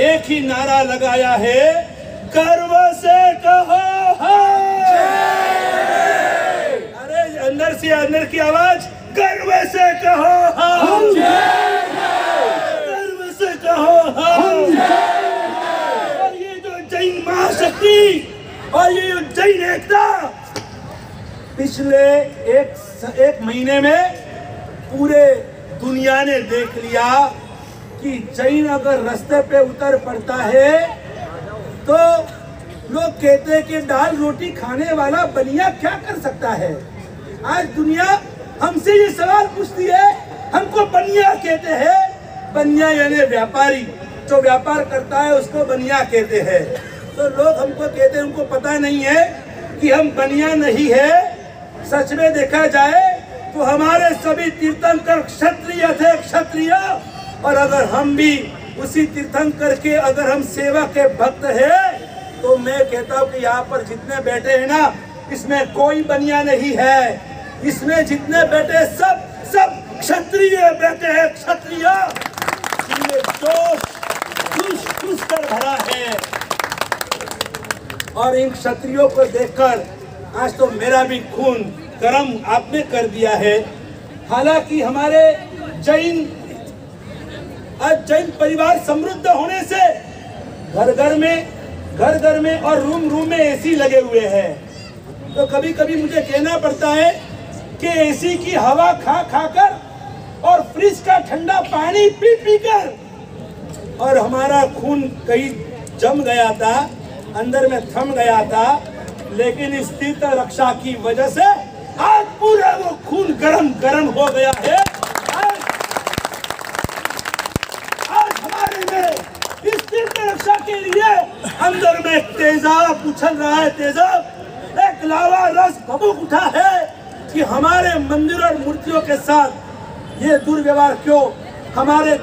एक ही नारा लगाया है, गर्व से कहो अरे अंदर से अंदर की आवाज, गर्व से कहो हम, गर्व से कहो हम। और ये जो जैन महाशक्ति पिछले एक महीने में पूरे दुनिया ने देख लिया कि जैन अगर रास्ते पे उतर पड़ता है तो लोग कहते हैं कि दाल रोटी खाने वाला बनिया क्या कर सकता है। आज दुनिया हमसे ये सवाल पूछती है, हमको बनिया कहते हैं। बनिया यानी व्यापारी, जो व्यापार करता है उसको बनिया कहते हैं। तो लोग हमको कहते हैं उनको पता नहीं है कि हम बनिया नहीं है। सच में देखा जाए तो हमारे सभी तीर्थंकर क्षत्रिय थे, क्षत्रिय। और अगर हम भी उसी तीर्थंकर के अगर हम सेवा के भक्त हैं तो मैं कहता हूँ कि यहाँ पर जितने बैठे हैं ना, इसमें कोई बनिया नहीं है। इसमें जितने बैठे सब क्षत्रिय बैठे हैं, क्षत्रिय। इनमें जोश खुश कर भरा है। और इन क्षत्रियों को देखकर आज तो मेरा भी खून गर्म आपने कर दिया है। हालांकि हमारे जैन परिवार समृद्ध होने से घर घर में और रूम में एसी लगे हुए हैं। तो कभी कभी मुझे कहना पड़ता है कि एसी की हवा खा कर और फ्रिज का ठंडा पानी पी कर और हमारा खून कहीं जम गया था, अंदर में थम गया था। लेकिन इस तीर्थ रक्षा की वजह से आज पूरा वो खून गरम हो गया है। आज हमारे में इस तीर्थ रक्षा के लिए अंदर में तेजाब उछल रहा है, तेजाब एक लावा रस भभूक उठा है कि हमारे मंदिर और मूर्तियों के साथ ये दुर्व्यवहार क्यों, हमारे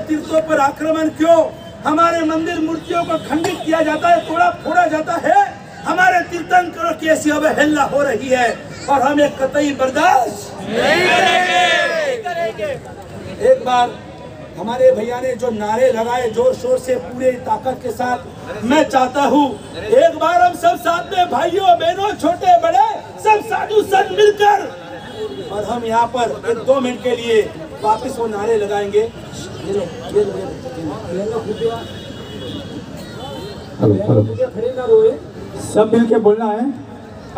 तीर्थों पर आक्रमण क्यों, हमारे मंदिर मूर्तियों को खंडित किया जाता है, तोड़ा फोड़ा जाता है, हमारे तीर्थंकरों की ऐसी अवहेलना हो रही है और हम एक कतई बर्दाश्त नहीं करेंगे। एक बार हमारे भैया ने जो नारे लगाए जोर शोर से पूरे ताकत के साथ, मैं चाहता हूँ एक बार हम सब साथ में भाइयों बहनों छोटे बड़े सब साधु संत मिलकर और हम यहाँ पर 1-2 मिनट के लिए वापस वो नारे लगाएंगे। सब मिलके बोलना है।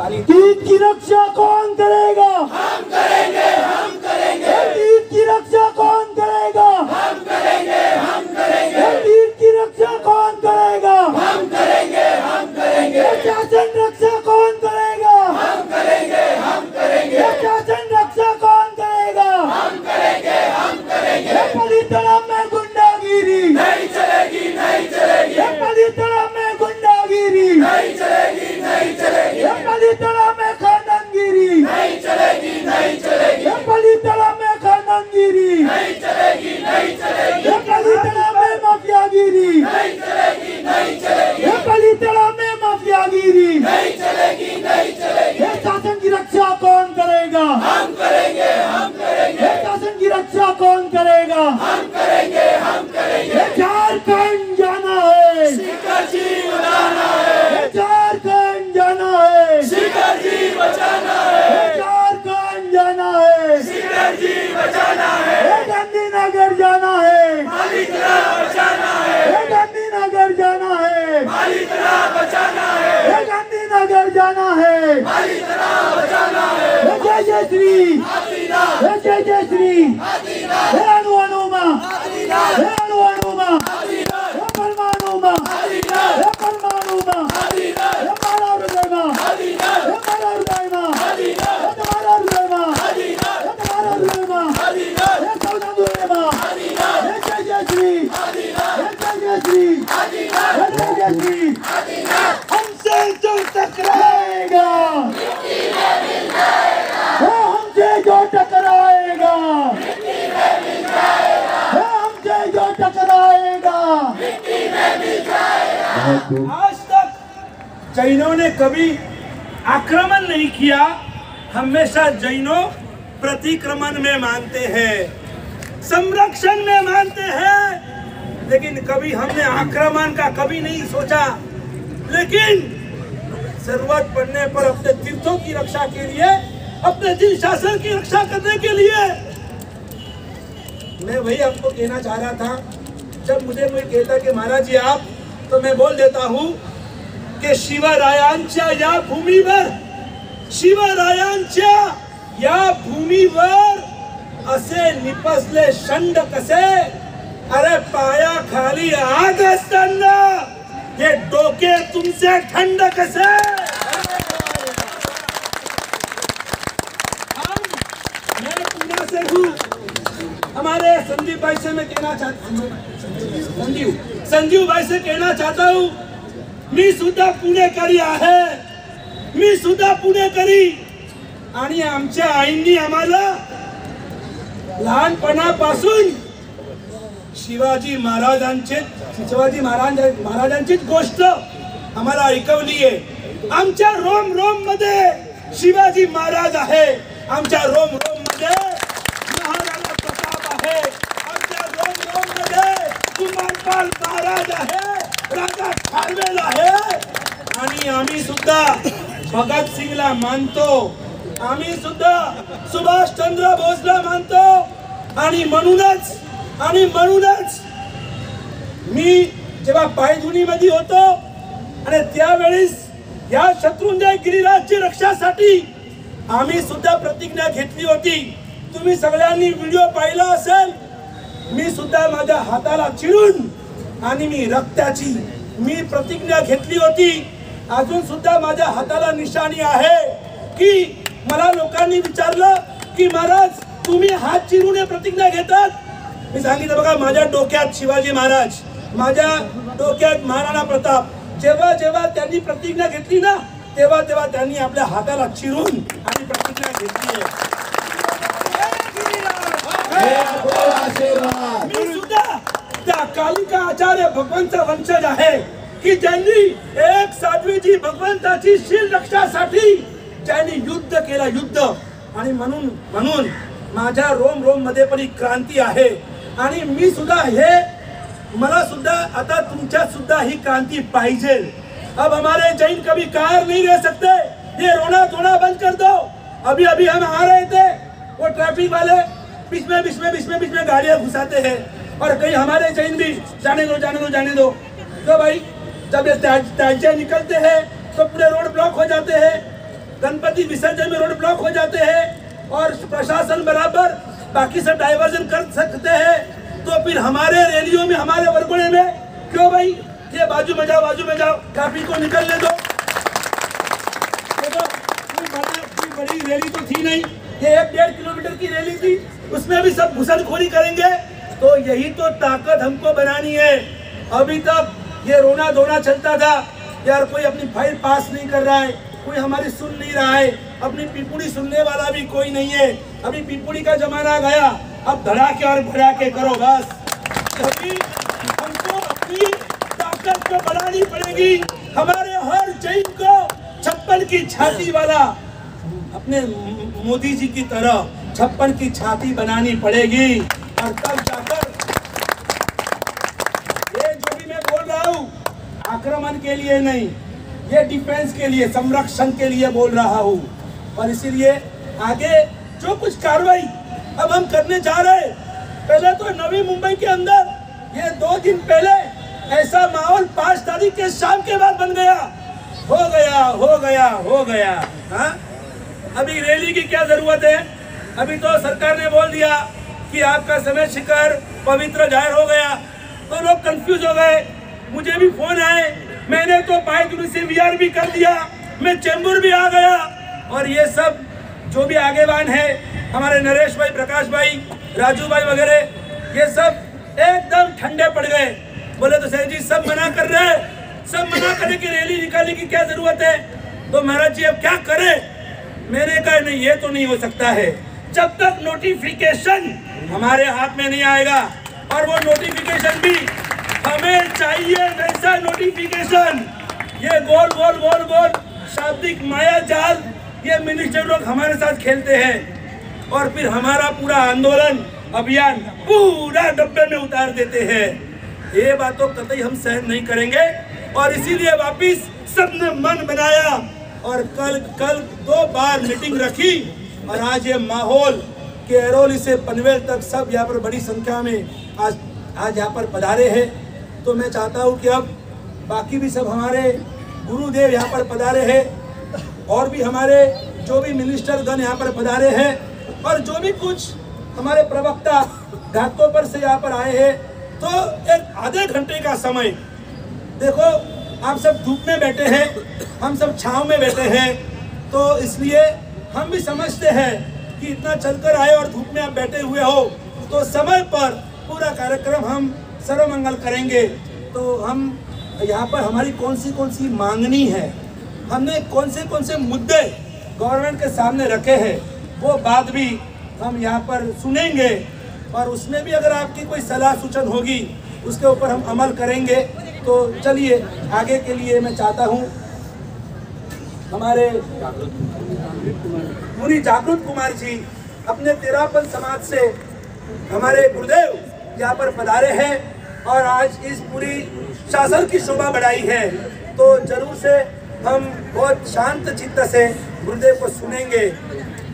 तीर्थ की रक्षा कौन करेगा? हम करेंगे, हम करेंगे। तीर्थ की रक्षा कौन करेगा? हम करेंगे, हम करेंगे। तीर्थ की रक्षा कौन करेगा? हम करेंगे, हम करेंगे। शासन रक्षा कौन करेगा? हम करेंगे, हम करेंगे। शासन रक्षा कौन करेगा? हम करेंगे, हम करेंगे। पलितराम में गुंडागिरी नहीं चलेगी, नहीं चलेगी। पलितराम में गुंडागिरी नहीं चलेगी, नहीं चलेगी। पलितराम में खानदानगिरी नहीं चलेगी, नहीं चलेगी। पलितराम में खानदानगिरी नहीं चलेगी, नहीं चलेगी। पलितराम में माफियागिरी नहीं चलेगी, नहीं चलेगी। पलितराम में माफियागिरी नहीं चलेगी, नहीं चलेगी। शासन की रक्षा कौन करेगा? हम करेंगे, हम करेंगे। शासन की रक्षा कौन करेगा? हम करेंगे, हम करेंगे। झारखंड जाना है, शिखर जी उड़ाना है। झारखंड जाना है, शिखर जी बचाना है। झारखंड जाना है, शिखर जी बचाना है। गांधीनगर जाना है, मालिकरा बचाना है। गांधीनगर जाना है, मालिकरा बचाना है। गांधीनगर जाना है, मालिकरा बचाना है। जय जय श्री, आदिनाथ, जय जय श्री, आदिनाथ, हे हनुमा, आदिनाथ, हे हनुमा, आदिनाथ, हे परमाणुमा, आदिनाथ, हे परमाणुमा, आदिनाथ, हे मारा हृदयमा, आदिनाथ, हे मारा हृदयमा, आदिनाथ, हे तुम्हारा हृदयमा, आदिनाथ, हे तुम्हारा हृदयमा, आदिनाथ, हे सौदागुरेमा, आदिनाथ, हे जय जय श्री, आदिनाथ, हे जय जय श्री, आदिनाथ, हे जय जय श्री। आदिनाथ। हमसे जो टकराएगा वो हमसे जो टकराएगा, वो हमसे जो टकराएगा। आज तक जैनों ने कभी आक्रमण नहीं किया, हमेशा जैनों प्रतिक्रमण में मानते हैं, संरक्षण में मानते हैं, लेकिन कभी हमने आक्रमण का कभी नहीं सोचा। लेकिन जरूरत पड़ने पर अपने तीर्थों की रक्षा के लिए, अपने तीर्थ शासन की रक्षा करने के लिए, मैं वही आपको कहना चाह रहा था। जब मुझे कोई कहता कि महाराज जी आप, तो मैं बोल देता हूँ कि शिवरायांच्या या भूमीवर शिवरायांच्या या भूमीवर असे निपजले शंड कसे, अरे पायाखाली आग असताना हे डोके तुमचे थंड कसे। मैं पुणे से हूँ, हमारे संदीप भाई से मैं कहना चाहता हूँ, संजीव भाई से कहना चाहता हूँ, मी सुद्धा पुणेकरी आहे, मी सुद्धा पुणेकरी, आणि आमच्या आईंनी आम्हाला लहानपणापासून शिवाजी महाराजांचीच गोष्ट आम्हाला ऐकवली आहे। आमच्या रोम रोम मध्ये शिवाजी महाराज आहे, आमच्या रोम रोम मध्ये महाराणा प्रताप आहे, आमच्या रोम रोम मध्ये कुमारपाल महाराज आहे, राजा खारवेल आहे, आणि आम्ही सुद्धा भगत सिंगला मानतो, आम्ही सुद्धा सुभाष चंद्र बोसला मानतो, आणि म्हणूनच मी जेव्हा पायधुनी मध्ये होतो आणि त्यावेळेस या शत्रुंजय गिरिराजची रक्षासाठी आम्ही सुद्धा प्रतिज्ञा घेतली होती। तुम्ही सगळ्यांनी व्हिडिओ पाहिला असेल, मी सुद्धा माझ्या हाताला चिरून आणि मी रक्ताची मी प्रतिज्ञा घेतली होती। अजून सुद्धा माझ्या हाताला निशाणी आहे की मला लोकांनी विचारलं की महाराज तुम्ही हात चिरून प्रतिज्ञा घेतात, मी सांगितलं बघा माझ्या डोक्यात शिवाजी महाराज, माझ्या डोक्यात महाराणा प्रताप, जेव्हा जेव्हा त्यांनी प्रतिज्ञा घेतली ना तेव्हा तेव्हा त्यांनी आपल्या हाताला चिरून आणि प्रतिज्ञा घेतली आहे। मी सुद्धा त्या कालिका आचार्य भगवंत वंशज आहे की ज्यांनी एक साध्वीची भगवंताची शील रक्षासाठी ज्यांनी युद्ध केला, युद्ध, आणि म्हणून माझ्या रोम रोम मध्ये पण एक क्रांती आहे, आणि मी सुद्धा मला सुद्धा आता तुमच्या सुद्धा ही क्रांती पाहिजे। अब हमारे जैन कभी कार नहीं रह सकते, ये रोना धोना बंद कर दो। अभी हम आ रहे थे, वो ट्रैफिक वाले बीच में गाड़ियां घुसाते हैं, और कहीं हमारे जैन भी जाने दो। तो भाई जब ये ताजिया निकलते हैं तो पूरे रोड ब्लॉक हो जाते हैं, गणपति विसर्जन में रोड ब्लॉक हो जाते हैं, और प्रशासन बराबर बाकी सब डाइवर्जन कर सकते हैं, तो फिर हमारे रैलियों में, हमारे वरगोड़े में क्यों भाई ये बाजू में जाओ, ट्रैफिक को निकलने दो। तो कोई बड़ी रैली तो थी नहीं, ये 1-1.5 किलोमीटर की रैली थी, उसमें भी सब घुसनखोरी करेंगे, तो यही तो ताकत हमको बनानी है। अभी तक ये रोना धोना चलता था, यार कोई अपनी फाइल पास नहीं कर रहा है, कोई हमारी सुन नहीं रहा है, अपनी पिपुड़ी सुनने वाला भी कोई नहीं है। अभी पिपुड़ी का जमाना गया, अब धड़ाके और भड़ाके करो बस। अभी हमको अपनी ताकत को बढ़ानी पड़ेगी। हमारे हर जैन को 56 की छाती वाला, अपने मोदी जी की तरह 56 की छाती बनानी पड़ेगी, और तब जाकर ये जो भी मैं बोल रहा हूँ आक्रमण के लिए नहीं, ये डिफेंस के लिए, संरक्षण के लिए बोल रहा हूँ। और इसीलिए आगे जो कुछ कार्रवाई अब हम करने जा रहे हैं, पहले तो नवी मुंबई के अंदर ये 2 दिन पहले ऐसा माहौल 5 तारीख के शाम के बाद बन गया, हो गया। हाँ, अभी रैली की क्या जरूरत है? अभी तो सरकार ने बोल दिया कि आपका समय शिखर पवित्र जाहिर हो गया, तो लोग कंफ्यूज हो गए। मुझे भी फोन आए, मैंने तो पायधुनी से VR भी कर दिया, मैं चेंबूर भी आ गया, और ये सब जो भी आगेवान है, हमारे नरेश भाई, प्रकाश भाई, राजू भाई वगैरह, ये सब एकदम ठंडे पड़ गए। बोले तो सर जी सब मना कर रहे हैं, सब मना करे कि रैली निकालने की क्या जरूरत है, तो महाराज जी अब क्या करें? मैंने कहा नहीं, ये तो नहीं हो सकता है जब तक नोटिफिकेशन हमारे हाथ में नहीं आएगा, और वो नोटिफिकेशन भी हमें चाहिए वैसा नोटिफिकेशन। ये गोल शाब्दिक माया जाल ये मिनिस्टर लोग हमारे साथ खेलते हैं, और फिर हमारा पूरा आंदोलन अभियान पूरा डब्बे में उतार देते हैं। ये बातों कतई हम सहन नहीं करेंगे, और इसीलिए वापिस सबने मन बनाया, और कल 2 बार मीटिंग रखी, और आज ये माहौल केरोली से पनवेल तक सब यहाँ पर बड़ी संख्या में आज यहाँ पर पधारे हैं। तो मैं चाहता हूँ कि अब बाकी भी सब हमारे गुरुदेव यहाँ पर पधारे हैं, और भी हमारे जो भी मिनिस्टरगण यहाँ पर पधारे हैं और जो भी कुछ हमारे प्रवक्ता घाटों पर से यहाँ पर आए हैं, तो एक आधे घंटे का समय, देखो आप सब धूप में बैठे हैं, हम सब छांव में बैठे हैं, तो इसलिए हम भी समझते हैं कि इतना चलकर आए और धूप में आप बैठे हुए हो, तो समय पर पूरा कार्यक्रम हम सर्वमंगल करेंगे। तो हम यहाँ पर हमारी कौन सी मांगनी है, हमने कौन से मुद्दे गवर्नमेंट के सामने रखे हैं, वो बात भी हम यहाँ पर सुनेंगे और उसमें भी अगर आपकी कोई सलाह सूचन होगी उसके ऊपर हम अमल करेंगे। तो चलिए आगे के लिए मैं चाहता हूँ हमारे मुनि जागृत कुमार जी अपने तेरापन समाज से हमारे गुरुदेव यहाँ पर पधारे हैं और आज इस पूरी शासन की शोभा बढ़ाई है। तो जरूर से हम बहुत शांत चित्त से गुरुदेव को सुनेंगे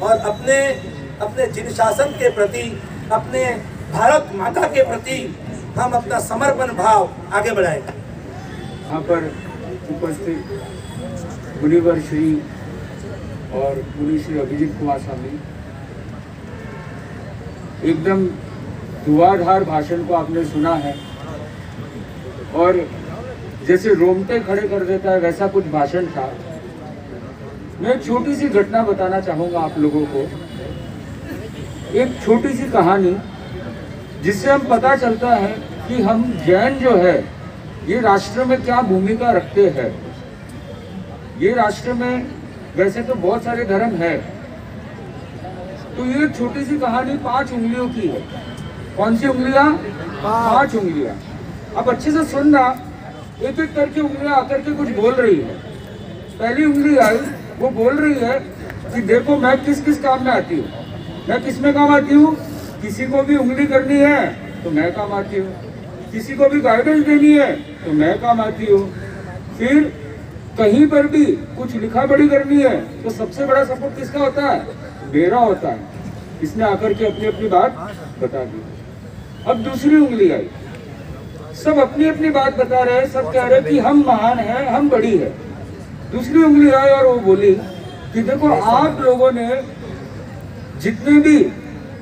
और अपने जिन शासन के प्रति, अपने भारत माता के प्रति हम अपना समर्पण भाव आगे बढ़ाएंगे। यहाँ पर उपस्थित मुनिवर श्री और मुनि श्री अभिजीत कुमार स्वामी, एकदम धुआंधार भाषण को आपने सुना है और जैसे रोमटे खड़े कर देता है वैसा कुछ भाषण था। मैं एक छोटी सी घटना बताना चाहूँगा आप लोगों को, एक छोटी सी कहानी जिससे हम पता चलता है कि हम जैन जो है ये राष्ट्र में क्या भूमिका रखते हैं। ये राष्ट्र में वैसे तो बहुत सारे धर्म है, तो ये छोटी सी कहानी 5 उंगलियों की है। कौन सी उंगलियां? 5 उंगलियां। अब अच्छे से सुनना, एक एक करके उंगलियां आकर के कुछ बोल रही है। पहली उंगली आई, वो बोल रही है कि देखो मैं किस किस काम में आती हूँ, मैं किस में काम आती हूँ। किसी को भी उंगली करनी है तो मैं काम आती हूँ, किसी को भी गाइडेंस देनी है तो मैं काम आती हूँ। फिर कहीं पर भी कुछ लिखा पढ़ी करनी है तो सबसे बड़ा सपोर्ट किसका होता है? मेरा होता है। इसने आकर के अपनी अपनी बात बता दी। अब दूसरी उंगली आई, सब अपनी अपनी बात बता रहे हैं, सब कह रहे हैं कि हम महान हैं, हम बड़ी है। दूसरी उंगली आई और वो बोली कि देखो आप लोगों ने जितने भी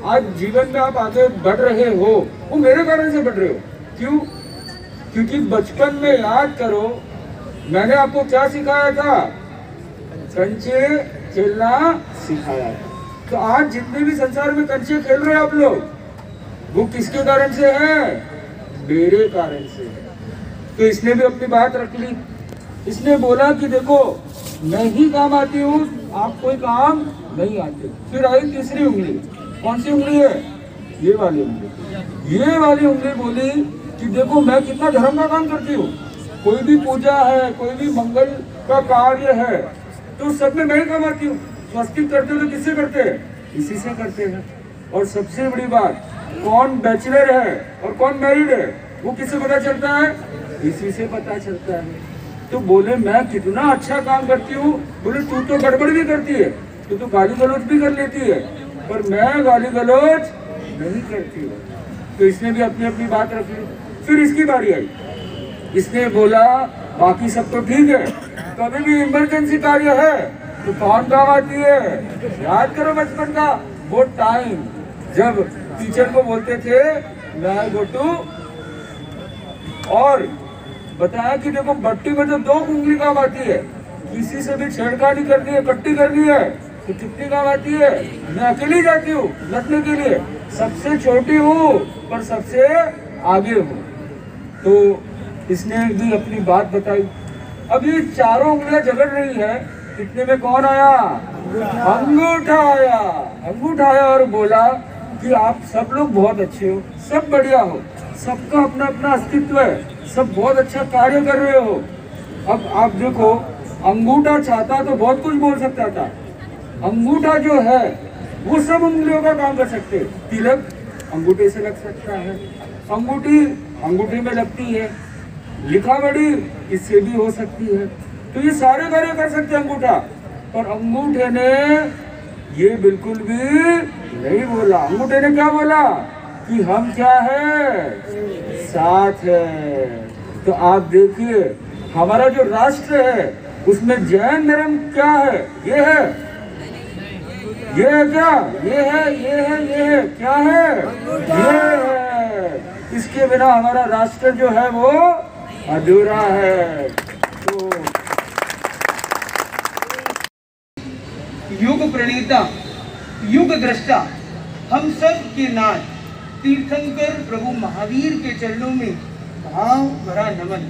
आज जीवन में आप आगे बढ़ रहे हो वो मेरे कारण से बढ़ रहे हो। क्यों? क्योंकि बचपन में याद करो मैंने आपको क्या सिखाया था? कंचे खेलना सिखाया था। तो आज जितने भी संसार में कंचे खेल रहे हो आप लोग, वो किसके कारण से है? मेरे कारण से है। तो इसने भी अपनी बात रख ली। इसने बोला कि देखो मैं ही काम आती हूँ, आप कोई काम नहीं आते। फिर आई तीसरी उंगली। कौन सी उंगली है? ये वाली उंगली। ये वाली उंगली बोली कि देखो मैं कितना धर्म का काम करती हूँ, कोई भी पूजा है, कोई भी मंगल का कार्य है तो सब में मैं ही काम आती हूँ। स्वस्तिक करते तो किससे करते हैं? इसी से करते हैं। और सबसे बड़ी बात, कौन बैचलर है और कौन मैरिड है वो किससे पता चलता है? इसी से पता चलता है। तो बोले मैं कितना अच्छा काम करती हूँ। बोले तू तो गड़बड़ भी करती है, तू तो गाली गलौज भी कर लेती है, पर मैं गाली गलौज नहीं करती हूँ। तो इसने भी अपनी अपनी बात रख ली। फिर इसकी बारी आई। इसने बोला बाकी सब तो ठीक है, कभी भी इमरजेंसी कार्य है तो कौन काम आती है? याद करो बचपन का वो टाइम जब टीचर को बोलते थे मैं गो टू, और बताया कि देखो बट्टी में तो 2 उंगली काम आती है, किसी से भी छेड़खानी करनी है, कट्टी करनी है तो कितनी काम आती है? मैं अकेली जाती हूँ लड़ने के लिए, सबसे छोटी हूँ पर सबसे आगे हूँ। तो इसने भी अपनी बात बताई। अब ये चारों उंगलियां झगड़ रही है, इतने में कौन आया? अंगूठा आया। अंगूठा आया और बोला कि आप सब लोग बहुत अच्छे हो, सब बढ़िया हो, सबका अपना अपना अस्तित्व है, सब बहुत अच्छा कार्य कर रहे हो। अब आप देखो अंगूठा चाहता तो बहुत कुछ बोल सकता था, अंगूठा जो है वो सब उंगलियों का काम कर सकते। तिलक अंगूठे से लग सकता है, अंगूठी अंगूठे में लगती है, लिखा पढ़ी इससे भी हो सकती है। तो ये सारे कार्य कर सकते अंगूठा, पर अंगूठे ने ये बिल्कुल भी नहीं बोला। अंगूठे ने क्या बोला? कि हम क्या है? साथ है। तो आप देखिए हमारा जो राष्ट्र है उसमें जैन धर्म क्या है? ये है ये है क्या? ये है क्या है? ये है। इसके बिना हमारा राष्ट्र जो है वो अधूरा है। तो युग प्रणेता, युग दृष्टा, हम सब के नाथ तीर्थंकर प्रभु महावीर के चरणों में भाव भरा नमन।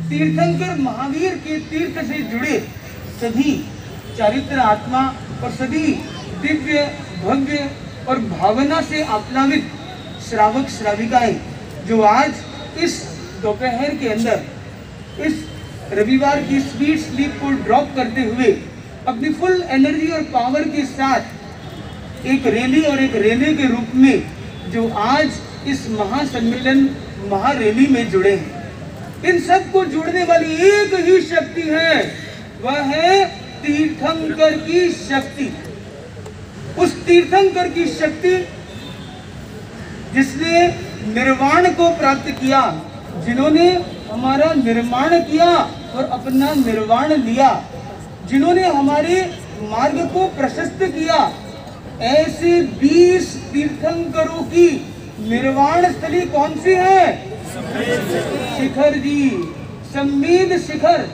तीर्थंकर महावीर के तीर्थ से जुड़े सभी चारित्र आत्मा और सभी दिव्य भव्य और भावना से आप्लावित श्रावक श्राविकाएं जो आज इस दोपहर के अंदर इस रविवार की स्वीट स्लीप को ड्रॉप करते हुए अपनी फुल एनर्जी और पावर के साथ एक रैली और एक रेले के रूप में जो आज इस महासम्मेलन महारैली में जुड़े हैं। इन सब को जोड़ने वाली एक ही शक्ति है, वह है तीर्थंकर की शक्ति। उस तीर्थंकर की शक्ति जिसने निर्वाण को प्राप्त किया, जिन्होंने हमारा निर्माण किया और अपना निर्वाण लिया, जिन्होंने हमारे मार्ग को प्रशस्त किया, ऐसे 20 तीर्थंकरों की निर्वाण स्थली कौन सी है? शिखर जी, सम्मेद शिखर।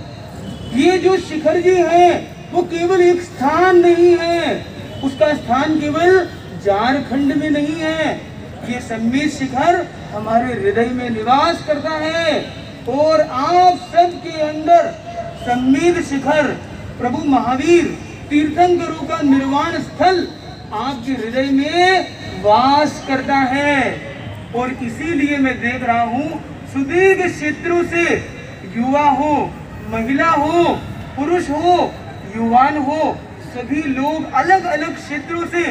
ये जो शिखर जी हैं वो केवल एक स्थान नहीं है, उसका स्थान केवल झारखंड में नहीं है। ये सम्मेद शिखर हमारे हृदय में निवास करता है और आप सबके अंदर सम्मेद शिखर प्रभु महावीर तीर्थंकरों का निर्वाण स्थल आपके हृदय में वास करता है। और इसीलिए मैं देख रहा हूँ सुदीर्घ क्षेत्रों से युवा हो, महिला हो, पुरुष हो, युवान हो, सभी लोग अलग अलग क्षेत्रों से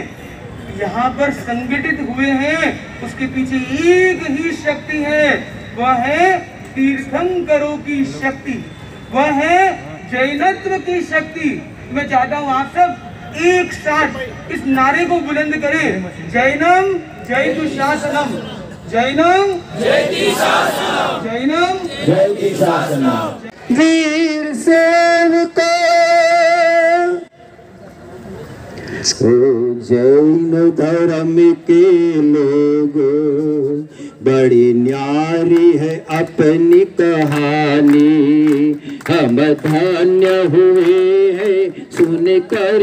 यहाँ पर संगठित हुए हैं। उसके पीछे एक ही शक्ति है, वह है तीर्थंकरों की शक्ति, वह है जैनत्व की शक्ति। मैं चाहता हूँ आप सब एक साथ इस नारे को बुलंद करें, जैनम जयतु शासनम, जैनम जयति शासनम, जैनम जयति शासनम। वीर सेवको जैन धर्म के लोगों, बड़ी न्यारी है अपनी कहानी। हम धन्य हुए हैं सुन कर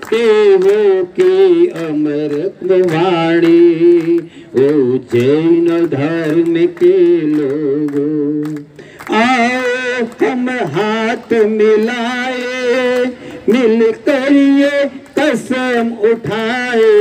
देवों की अमृत वाणी। ओ जैन धर्म के लोगों, आओ हम हाथ मिलाए, मिलकर ये कसम उठाए।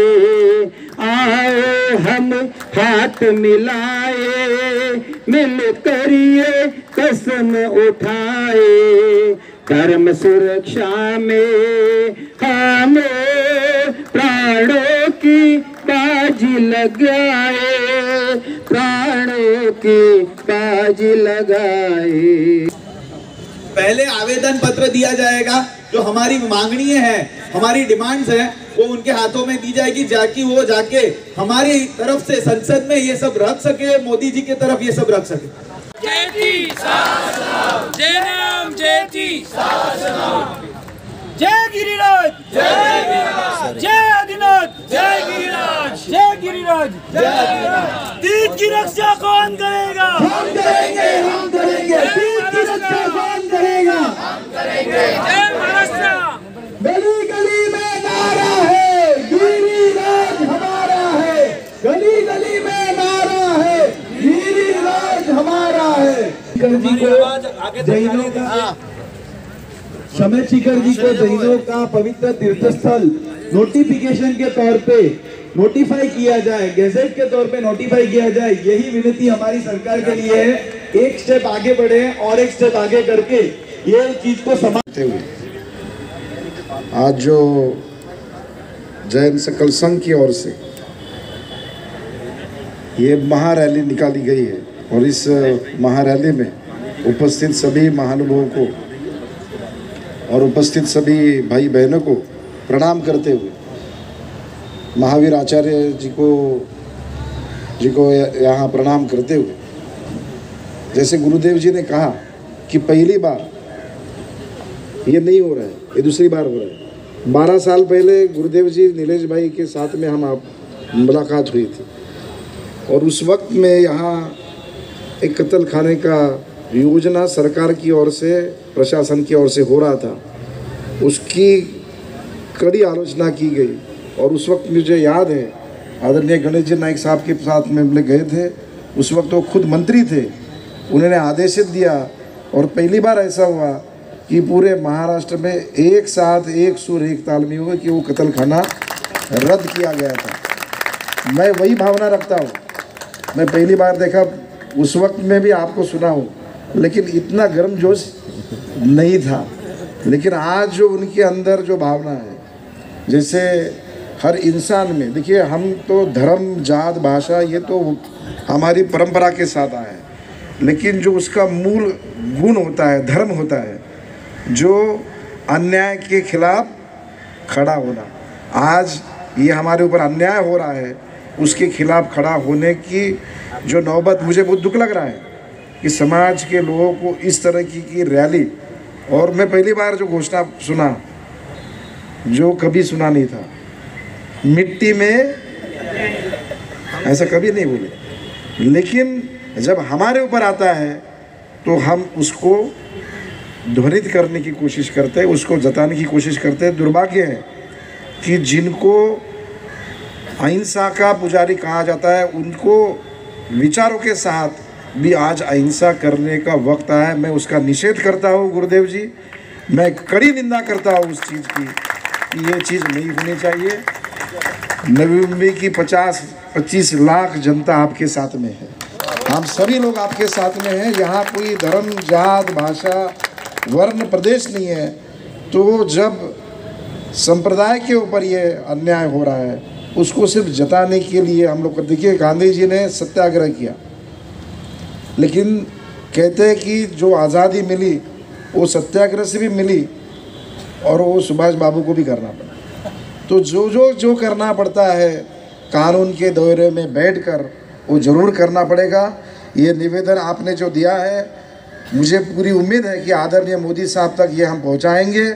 आओ हम हाथ मिलाए, मिलकर ये कसम उठाए। धर्म सुरक्षा में हमें प्राणों की बाजी लगाए, प्राणों की बाजी लगाए। पहले आवेदन पत्र दिया जाएगा, जो हमारी मांगनी है, हमारी डिमांड्स है, वो उनके हाथों में दी जाएगी, जाके वो जाके हमारी तरफ से संसद में ये सब रख सके, मोदी जी की तरफ ये सब रख सके। जयति शासनम, जैनम जयति शासनम। जय गिरिराज, जय गिरिराज, जय आदिनाथ, जय गिरिराज, जय गिरिराज, जय गिरिराज। तीर्थ की रक्षा कौन करेगा? हम करेंगे, हम करेंगे। तीर्थ की रक्षा कौन करेगा? हम करेंगे। जय महाराष्ट्र। गली गली में नारा है, गिरिराज हमारा है। गली गली में नारा है, गिरिराज हमारा है। जी को जैनों का, समय शिखर जी को जैनों का पवित्र तीर्थस्थल नोटिफिकेशन के तौर पे नोटिफाई किया जाए, गैजेट के तौर पे नोटिफाई किया जाए, यही विनती हमारी सरकार के लिए है। एक स्टेप आगे बढ़े और एक स्टेप आगे करके ये चीज को समझते हुए आज जो जैन सकल संघ की ओर से ये महारैली निकाली गई है और इस महारैली में उपस्थित सभी महानुभावों को और उपस्थित सभी भाई बहनों को प्रणाम करते हुए महावीर आचार्य जी को यहाँ प्रणाम करते हुए, जैसे गुरुदेव जी ने कहा कि पहली बार ये नहीं हो रहा है, ये दूसरी बार हो रहा है। 12 साल पहले गुरुदेव जी नीलेश भाई के साथ में हम आप मुलाकात हुई थी और उस वक्त में यहाँ एक कत्ल खाने का योजना सरकार की ओर से, प्रशासन की ओर से हो रहा था। उसकी कड़ी आलोचना की गई और उस वक्त मुझे याद है आदरणीय गणेश जी नाइक साहब के साथ में हम लोग गए थे। उस वक्त वो खुद मंत्री थे, उन्होंने आदेशित दिया और पहली बार ऐसा हुआ कि पूरे महाराष्ट्र में एक साथ एक सुर एक ताल में हुआ कि वो कत्ल खाना रद्द किया गया था। मैं वही भावना रखता हूँ। मैं पहली बार देखा, उस वक्त में भी आपको सुना हूँ, लेकिन इतना गर्मजोश नहीं था। लेकिन आज जो उनके अंदर जो भावना है, जैसे हर इंसान में, देखिए हम तो धर्म, जात, भाषा ये तो हमारी परंपरा के साथ आया है, लेकिन जो उसका मूल गुण होता है, धर्म होता है, जो अन्याय के खिलाफ खड़ा होना। आज ये हमारे ऊपर अन्याय हो रहा है, उसके खिलाफ खड़ा होने की जो नौबत, मुझे बहुत दुख लग रहा है कि समाज के लोगों को इस तरह की रैली, और मैं पहली बार जो घोषणा सुना, जो कभी सुना नहीं था, मिट्टी में ऐसा कभी नहीं बोले, लेकिन जब हमारे ऊपर आता है तो हम उसको ध्वनित करने की कोशिश करते हैं, उसको जताने की कोशिश करते हैं। दुर्भाग्य है कि जिनको अहिंसा का पुजारी कहा जाता है, उनको विचारों के साथ भी आज अहिंसा करने का वक्त आया है। मैं उसका निषेध करता हूँ गुरुदेव जी, मैं कड़ी निंदा करता हूँ उस चीज़ की कि ये चीज़ नहीं होनी चाहिए। नवी मुंबई की 50-25 लाख जनता आपके साथ में है, हम सभी लोग आपके साथ में हैं। यहाँ कोई धर्म, जात, भाषा, वर्ण, प्रदेश नहीं है। तो जब संप्रदाय के ऊपर ये अन्याय हो रहा है, उसको सिर्फ जताने के लिए हम लोग, देखिए गांधी जी ने सत्याग्रह किया, लेकिन कहते हैं कि जो आज़ादी मिली वो सत्याग्रह से भी मिली और वो सुभाष बाबू को भी करना पड़ा। तो जो करना पड़ता है कानून के दायरे में बैठकर वो ज़रूर करना पड़ेगा। ये निवेदन आपने जो दिया है, मुझे पूरी उम्मीद है कि आदरणीय मोदी साहब तक ये हम पहुंचाएंगे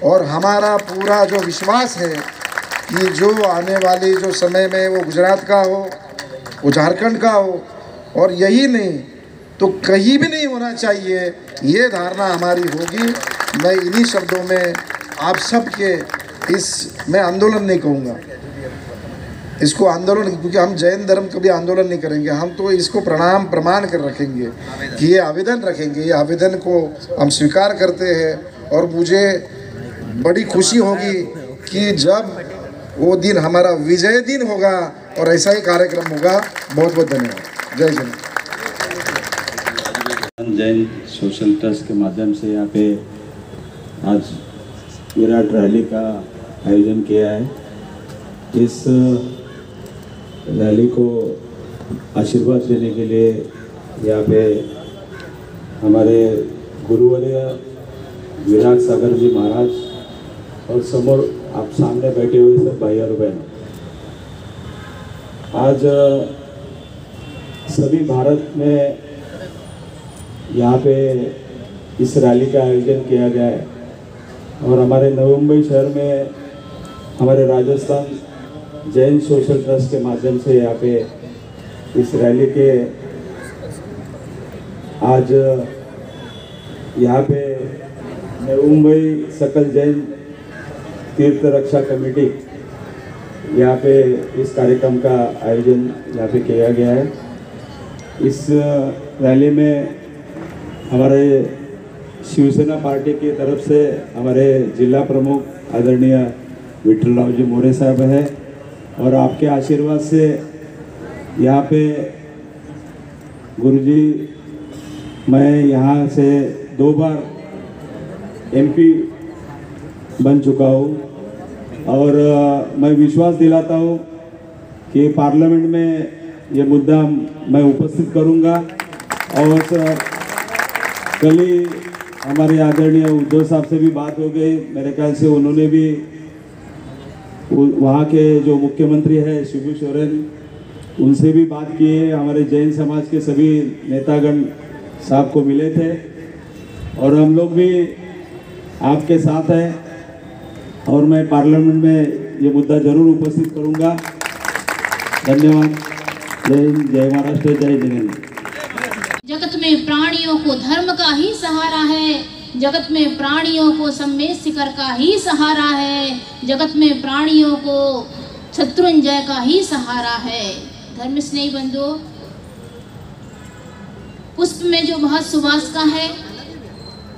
और हमारा पूरा जो विश्वास है कि जो आने वाली जो समय में वो गुजरात का हो, वो झारखंड का हो, और यही नहीं तो कहीं भी नहीं होना चाहिए, ये धारणा हमारी होगी। मैं इन्हीं शब्दों में आप सबके मैं आंदोलन नहीं कहूँगा इसको, आंदोलन, क्योंकि हम जैन धर्म कभी आंदोलन नहीं करेंगे, हम तो इसको प्रमाण कर रखेंगे कि ये आवेदन रखेंगे, ये आवेदन को हम स्वीकार करते हैं। और मुझे बड़ी खुशी होगी कि जब वो दिन हमारा विजय दिन होगा और ऐसा ही कार्यक्रम होगा। बहुत बहुत धन्यवाद। जय जय। जैन सोशल ट्रस्ट के माध्यम से यहाँ पे आज विराट रैली का आयोजन किया है। इस रैली को आशीर्वाद देने के लिए यहाँ पे हमारे गुरुवर्य विराट सागर जी महाराज और समोर आप सामने बैठे हुए सब भाई और बहन, आज सभी भारत में यहाँ पे इस रैली का आयोजन किया गया है और हमारे नवी मुंबई शहर में हमारे राजस्थान जैन सोशल ट्रस्ट के माध्यम से यहाँ पे इस रैली के आज यहाँ पे नवी मुंबई सकल जैन तीर्थ रक्षा कमेटी यहाँ पे इस कार्यक्रम का आयोजन यहाँ पे किया गया है। इस रैली में हमारे शिवसेना पार्टी की तरफ से हमारे जिला प्रमुख आदरणीय विठ्ठलराव जी मोरे साहब है और आपके आशीर्वाद से यहाँ पे गुरुजी, मैं यहाँ से 2 बार एमपी बन चुका हूँ और मैं विश्वास दिलाता हूँ कि पार्लियामेंट में ये मुद्दा मैं उपस्थित करूँगा। और कल ही हमारे आदरणीय उद्धव साहब से भी बात हो गई, मेरे ख्याल से उन्होंने भी वहाँ के जो मुख्यमंत्री है शिबू सोरेन, उनसे भी बात की है। हमारे जैन समाज के सभी नेतागण साहब को मिले थे और हम लोग भी आपके साथ हैं। और मैं पार्लियामेंट में ये मुद्दा जरूर उपस्थित करूंगा। धन्यवाद। जय हिंद, जय महाराष्ट्र, जय जिनेंद्र। जगत में प्राणियों को धर्म का ही सहारा है, जगत में प्राणियों को सम्मेद शिखर का ही सहारा है, जगत में प्राणियों को शत्रुंजय का ही सहारा है। धर्म स्नेही बंधु, पुष्प में जो महत्व सुवास का है,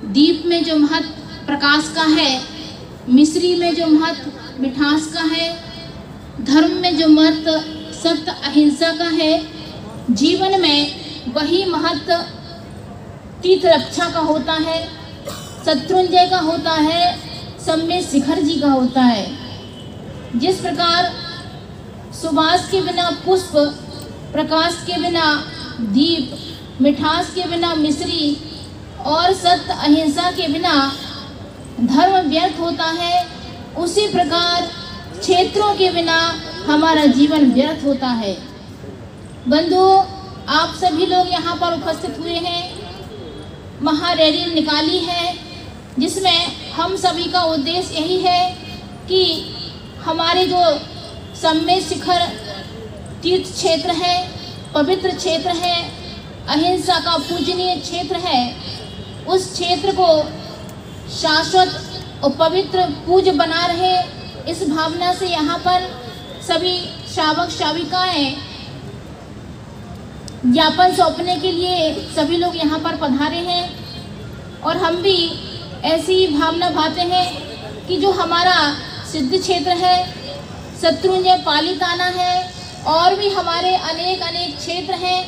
दीप में जो महत्व प्रकाश का है, मिश्री में जो महत्व मिठास का है, धर्म में जो महत्व सत्य अहिंसा का है, जीवन में वही महत्व तीर्थ रक्षा का होता है, शत्रुंजय का होता है, सम्मेद शिखर जी का होता है। जिस प्रकार सुवास के बिना पुष्प, प्रकाश के बिना दीप, मिठास के बिना मिश्री और सत्य अहिंसा के बिना धर्म व्यर्थ होता है, उसी प्रकार क्षेत्रों के बिना हमारा जीवन व्यर्थ होता है। बंधु, आप सभी लोग यहाँ पर उपस्थित हुए हैं, महारैली निकाली है, जिसमें हम सभी का उद्देश्य यही है कि हमारे जो सम्मेद शिखर तीर्थ क्षेत्र है, पवित्र क्षेत्र है, अहिंसा का पूजनीय क्षेत्र है, उस क्षेत्र को शाश्वत और पवित्र पूज्य बना रहे, इस भावना से यहाँ पर सभी श्रावक श्राविकाएं ज्ञापन सौंपने के लिए सभी लोग यहाँ पर पधारे हैं। और हम भी ऐसी भावना भाते हैं कि जो हमारा सिद्ध क्षेत्र है, शत्रुंजय पालीताना है, और भी हमारे अनेक अनेक क्षेत्र हैं,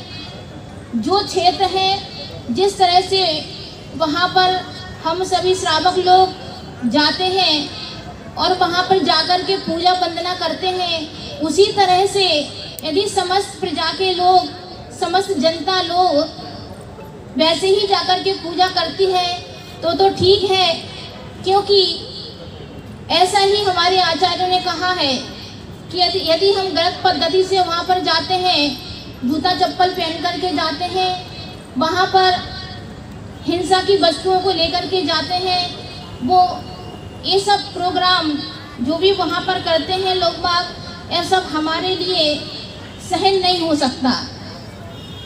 जो क्षेत्र हैं जिस तरह से वहाँ पर हम सभी श्रावक लोग जाते हैं और वहाँ पर जाकर के पूजा वंदना करते हैं, उसी तरह से यदि समस्त प्रजा के लोग, समस्त जनता लोग वैसे ही जाकर के पूजा करती है तो ठीक है, क्योंकि ऐसा ही हमारे आचार्यों ने कहा है कि यदि हम गलत पद्धति से वहाँ पर जाते हैं, जूता चप्पल पहन कर के जाते हैं, वहाँ पर हिंसा की वस्तुओं को लेकर के जाते हैं, वो ये सब प्रोग्राम जो भी वहाँ पर करते हैं लोग बाग, यह सब हमारे लिए सहन नहीं हो सकता।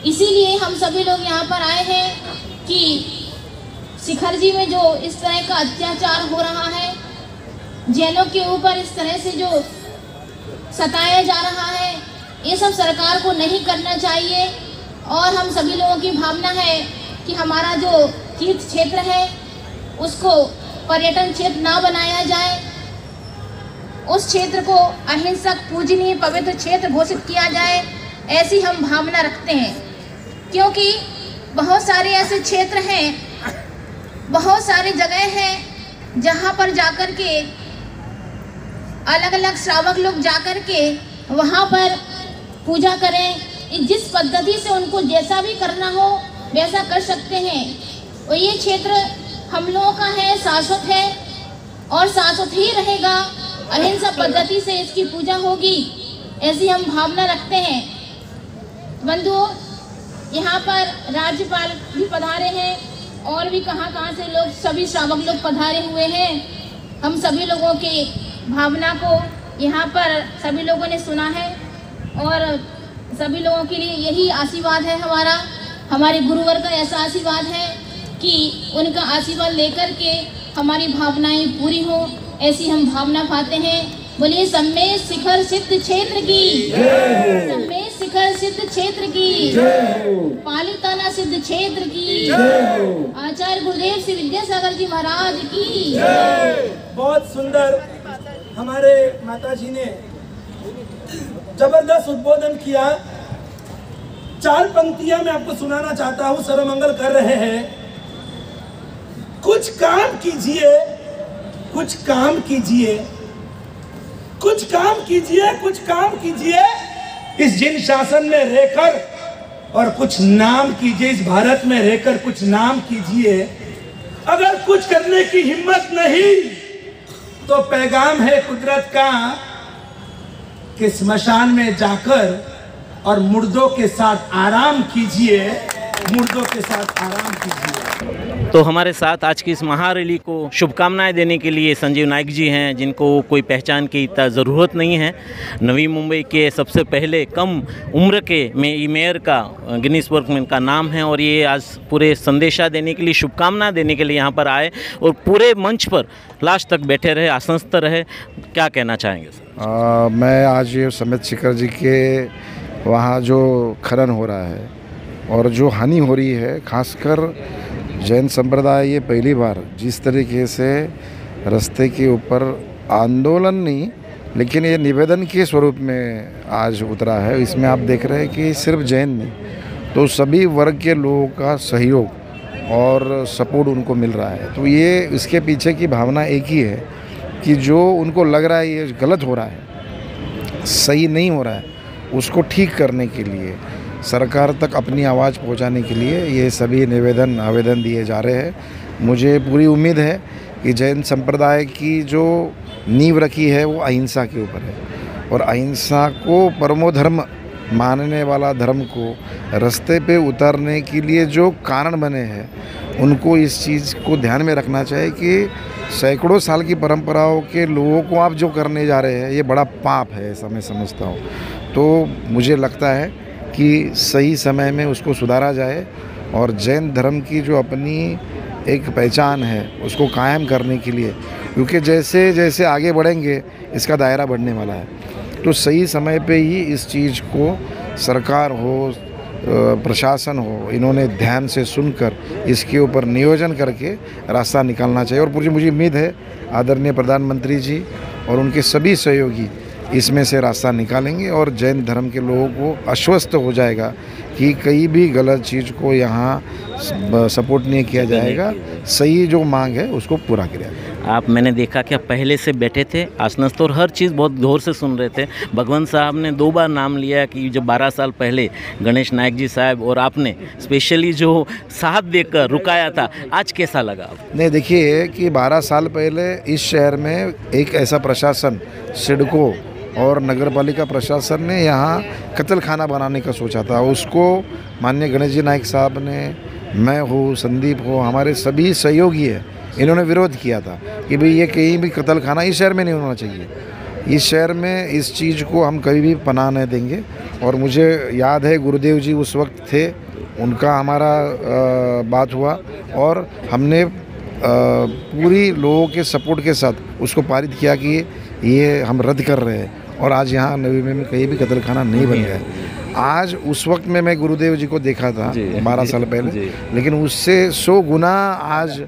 इसीलिए हम सभी लोग यहाँ पर आए हैं कि शिखर जी में जो इस तरह का अत्याचार हो रहा है, जैनों के ऊपर इस तरह से जो सताया जा रहा है, ये सब सरकार को नहीं करना चाहिए। और हम सभी लोगों की भावना है कि हमारा जो तीर्थ क्षेत्र है उसको पर्यटन क्षेत्र ना बनाया जाए, उस क्षेत्र को अहिंसक पूजनीय पवित्र क्षेत्र घोषित किया जाए, ऐसी हम भावना रखते हैं। क्योंकि बहुत सारे ऐसे क्षेत्र हैं, बहुत सारी जगह हैं जहाँ पर जाकर के अलग अलग श्रावक लोग जाकर के वहाँ पर पूजा करें, जिस पद्धति से उनको जैसा भी करना हो वैसा कर सकते हैं। और ये क्षेत्र हम लोगों का है, शाश्वत है और शाश्वत ही रहेगा। अहिंसा पद्धति से इसकी पूजा होगी, ऐसी हम भावना रखते हैं। बंधुओं, यहाँ पर राज्यपाल भी पधारे हैं और भी कहाँ से लोग, सभी श्रावक लोग पधारे हुए हैं। हम सभी लोगों की भावना को यहाँ पर सभी लोगों ने सुना है और सभी लोगों के लिए यही आशीर्वाद है हमारा, हमारे गुरुवर का ऐसा आशीर्वाद है कि उनका आशीर्वाद लेकर के हमारी भावनाएं पूरी हो, ऐसी हम भावना पाते हैं। बोलिए सम्मेद शिखर सिद्ध क्षेत्र की, सम्मेद शिखर सिद्ध क्षेत्र की, पालीताना सिद्ध क्षेत्र की, आचार्य गुरुदेव श्री विद्यासागर जी महाराज की। बहुत सुंदर हमारे माता जी ने जबरदस्त उद्बोधन किया। 4 पंक्तियां मैं आपको सुनाना चाहता हूं। सर्वमंगल कर रहे हैं, कुछ काम कीजिए, कुछ काम कीजिए, कुछ काम कीजिए, कुछ काम कीजिए इस जिन शासन में रहकर, और कुछ नाम कीजिए इस भारत में रहकर, कुछ नाम कीजिए। अगर कुछ करने की हिम्मत नहीं तो पैगाम है कुदरत का कि स्मशान में जाकर और मुर्दों के साथ आराम कीजिए। मुर्दों के साथ आराम कीजिए। तो हमारे साथ आज की इस महारैली को शुभकामनाएं देने के लिए संजीव नाइक जी हैं, जिनको कोई पहचान की इतना ज़रूरत नहीं है। नवी मुंबई के सबसे पहले कम उम्र के मेयर का गिनीज बुक में इनका नाम है, और ये आज पूरे संदेशा देने के लिए, शुभकामना देने के लिए यहाँ पर आए और पूरे मंच पर लास्ट तक बैठे रहे, आसनस्थ रहे। क्या कहना चाहेंगे सर? मैं आज ये समेत शिखर जी के वहाँ जो खनन हो रहा है और जो हानि हो रही है, खासकर जैन संप्रदाय ये पहली बार जिस तरीके से रास्ते के ऊपर आंदोलन नहीं लेकिन ये निवेदन के स्वरूप में आज उतरा है, इसमें आप देख रहे हैं कि सिर्फ जैन नहीं तो सभी वर्ग के लोगों का सहयोग और सपोर्ट उनको मिल रहा है। तो ये इसके पीछे की भावना एक ही है कि जो उनको लग रहा है ये गलत हो रहा है, सही नहीं हो रहा है, उसको ठीक करने के लिए, सरकार तक अपनी आवाज़ पहुंचाने के लिए ये सभी आवेदन दिए जा रहे हैं। मुझे पूरी उम्मीद है कि जैन संप्रदाय की जो नींव रखी है वो अहिंसा के ऊपर है, और अहिंसा को परमो धर्म मानने वाला धर्म को रास्ते पे उतारने के लिए जो कारण बने हैं उनको इस चीज़ को ध्यान में रखना चाहिए कि सैकड़ों साल की परंपराओं के लोगों को आप जो करने जा रहे हैं ये बड़ा पाप है, ऐसा मैं समझता हूँ। तो मुझे लगता है कि सही समय में उसको सुधारा जाए और जैन धर्म की जो अपनी एक पहचान है उसको कायम करने के लिए, क्योंकि जैसे जैसे आगे बढ़ेंगे इसका दायरा बढ़ने वाला है, तो सही समय पे ही इस चीज़ को सरकार हो, प्रशासन हो, इन्होंने ध्यान से सुनकर इसके ऊपर नियोजन करके रास्ता निकालना चाहिए। और पूरी मुझे उम्मीद है आदरणीय प्रधानमंत्री जी और उनके सभी सहयोगी इसमें से रास्ता निकालेंगे और जैन धर्म के लोगों को आश्वस्त हो जाएगा कि कहीं भी गलत चीज़ को यहाँ सपोर्ट नहीं किया जाएगा, सही जो मांग है उसको पूरा किया जाएगा। आप मैंने देखा कि आप पहले से बैठे थे आसनस्थ और हर चीज़ बहुत गौर से सुन रहे थे। भगवंत साहब ने 2 बार नाम लिया कि जब 12 साल पहले गणेश नायक जी साहब और आपने स्पेशली जो साथ देकर रुकाया था, आज कैसा लगा आप? नहीं, देखिए कि 12 साल पहले इस शहर में एक ऐसा प्रशासन, सिडको और नगर पालिका प्रशासन ने यहाँ कत्ल खाना बनाने का सोचा था। उसको माननीय गणेश जी नायक साहब ने, मैं हूँ, संदीप हो, हमारे सभी सहयोगी है, इन्होंने विरोध किया था कि भाई ये कहीं भी कत्ल खाना इस शहर में नहीं होना चाहिए। इस शहर में इस चीज़ को हम कभी भी पनाह नहीं देंगे। और मुझे याद है गुरुदेव जी उस वक्त थे, उनका हमारा बात हुआ और हमने पूरी लोगों के सपोर्ट के साथ उसको पारित किया कि ये हम रद्द कर रहे हैं, और आज यहाँ नवी में कहीं भी कत्ल खाना नहीं बन गया है। आज उस वक्त में मैं गुरुदेव जी को देखा था 12 साल पहले, लेकिन उससे 100 गुना आज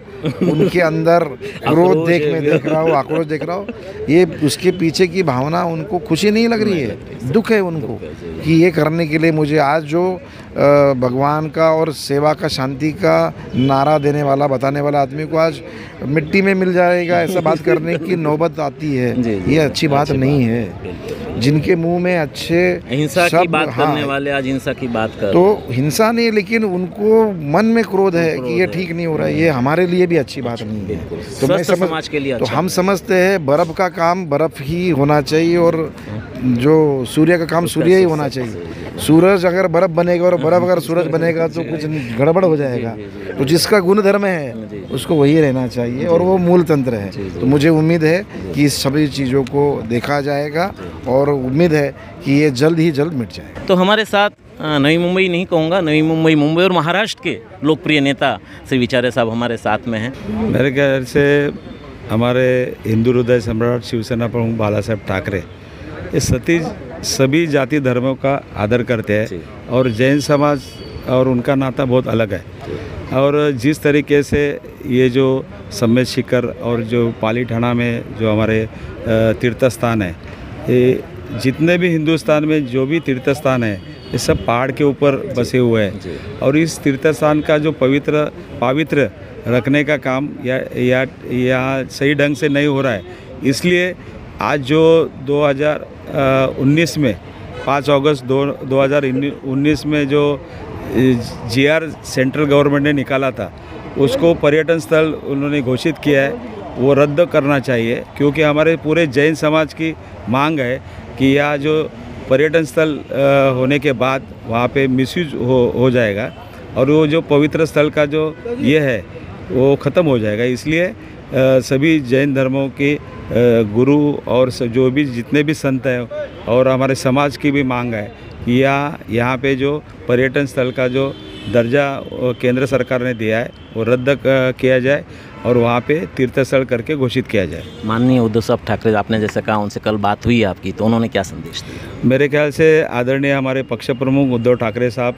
उनके अंदर क्रोध देख रहा हूँ, आक्रोश देख रहा हूँ। ये उसके पीछे की भावना उनको खुशी नहीं लग रही है, दुख है उनको कि ये करने के लिए मुझे आज जो भगवान का और सेवा का, शांति का नारा देने वाला, बताने वाला आदमी को आज मिट्टी में मिल जाएगा, ऐसा बात करने की नौबत आती है। ये अच्छी बात नहीं है। जिनके मुंह में अच्छे हिंसा की बात करने वाले आज हिंसा की बात कर, तो हिंसा नहीं, लेकिन उनको मन में क्रोध है कि ये ठीक नहीं हो रहा है, ये हमारे लिए भी अच्छी बात नहीं है। तो मैं समाज के लिए तो हम समझते हैं बर्फ़ का काम बर्फ़ ही होना चाहिए और जो सूर्य का काम सूर्य ही होना चाहिए। सूरज अगर बर्फ़ बनेगा और बर्फ़ अगर सूरज बनेगा तो कुछ गड़बड़ हो जाएगा। तो जिसका गुण धर्म है उसको वही रहना चाहिए और वो मूल तंत्र है। तो मुझे उम्मीद है कि इस सभी चीज़ों को देखा जाएगा और उम्मीद है कि ये जल्द ही जल्द मिट जाए। तो हमारे साथ नवी मुंबई नहीं कहूँगा, नवी मुंबई, मुंबई और महाराष्ट्र के लोकप्रिय नेता श्री विचारे साहब हमारे साथ में हैं। मेरे ख्याल से हमारे हिंदू हृदय सम्राट शिवसेना प्रमुख बाला साहेब ठाकरे ये सभी जाति धर्मों का आदर करते हैं और जैन समाज और उनका नाता बहुत अलग है। और जिस तरीके से ये जो समेत शिखर और जो पाली ठाणा में जो हमारे तीर्थ स्थान है, ये जितने भी हिंदुस्तान में जो भी तीर्थ स्थान है ये सब पहाड़ के ऊपर बसे हुए हैं और इस तीर्थ स्थान का जो पवित्र रखने का काम या सही ढंग से नहीं हो रहा है। इसलिए आज जो 2019 में 5 अगस्त 2019 में जो GR सेंट्रल गवर्नमेंट ने निकाला था उसको पर्यटन स्थल उन्होंने घोषित किया है, वो रद्द करना चाहिए। क्योंकि हमारे पूरे जैन समाज की मांग है कि यह जो पर्यटन स्थल होने के बाद वहाँ पे मिसयूज हो जाएगा और वो जो पवित्र स्थल का जो ये है वो ख़त्म हो जाएगा। इसलिए सभी जैन धर्मों के गुरु और जो भी जितने भी संत हैं और हमारे समाज की भी मांग है कि यहाँ पे जो पर्यटन स्थल का जो दर्जा केंद्र सरकार ने दिया है वो रद्द किया जाए और वहाँ पे तीर्थ स्थल करके घोषित किया जाए। माननीय उद्धव साहब ठाकरे, आपने जैसे कहा उनसे कल बात हुई आपकी, तो उन्होंने क्या संदेश दिया? मेरे ख्याल से आदरणीय हमारे पक्ष प्रमुख उद्धव ठाकरे साहब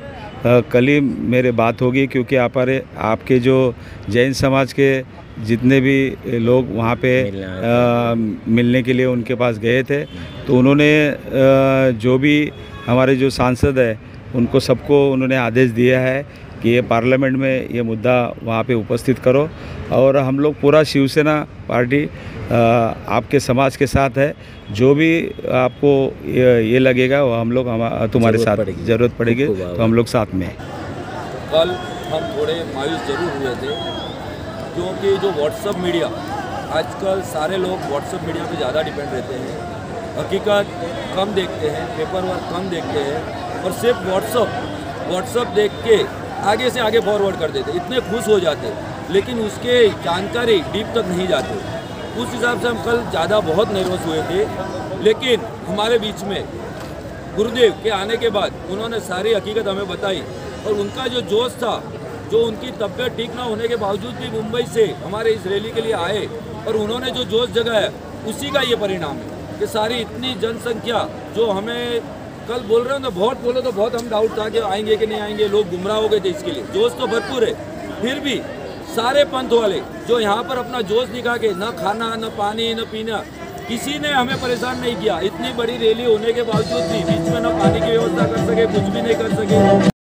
कल ही मेरे बात होगी, क्योंकि आपके जो जैन समाज के जितने भी लोग वहाँ पे मिलने के लिए उनके पास गए थे, तो उन्होंने जो भी हमारे जो सांसद है उनको सबको उन्होंने आदेश दिया है कि ये पार्लियामेंट में ये मुद्दा वहाँ पे उपस्थित करो। और हम लोग पूरा शिवसेना पार्टी आपके समाज के साथ है। जो भी आपको ये लगेगा वो हम लोग तुम्हारे साथ ज़रूरत पड़ेगी तो हम लोग साथ में। कल हम थोड़े मायूस जरूर हुए थे, क्योंकि जो व्हाट्सएप मीडिया, आजकल सारे लोग व्हाट्सएप मीडिया पे ज़्यादा डिपेंड रहते हैं, हकीकत कम देखते हैं, पेपर वर्क कम देखते हैं और सिर्फ व्हाट्सएप देख के आगे से आगे फॉरवर्ड कर देते, इतने खुश हो जाते, लेकिन उसके जानकारी डीप तक नहीं जाते। उस हिसाब से हम कल ज़्यादा बहुत नर्वस हुए थे, लेकिन हमारे बीच में गुरुदेव के आने के बाद उन्होंने सारी हकीकत हमें बताई और उनका जो जोश था, जो उनकी तबीयत ठीक ना होने के बावजूद भी मुंबई से हमारे इस रैली के लिए आए और उन्होंने जो जोश जगाया, उसी का ये परिणाम है कि सारी इतनी जनसंख्या जो हमें कल बोल रहे हो ना, बहुत बोलो तो बहुत हम डाउट था कि आएंगे कि नहीं आएंगे, लोग गुमराह हो गए थे। इसके लिए जोश तो भरपूर है, फिर भी सारे पंथ वाले जो यहाँ पर अपना जोश दिखा के न खाना न पानी न पीना, किसी ने हमें परेशान नहीं किया। इतनी बड़ी रैली होने के बावजूद भी बीच में न पानी की व्यवस्था कर सके, कुछ भी नहीं कर सके।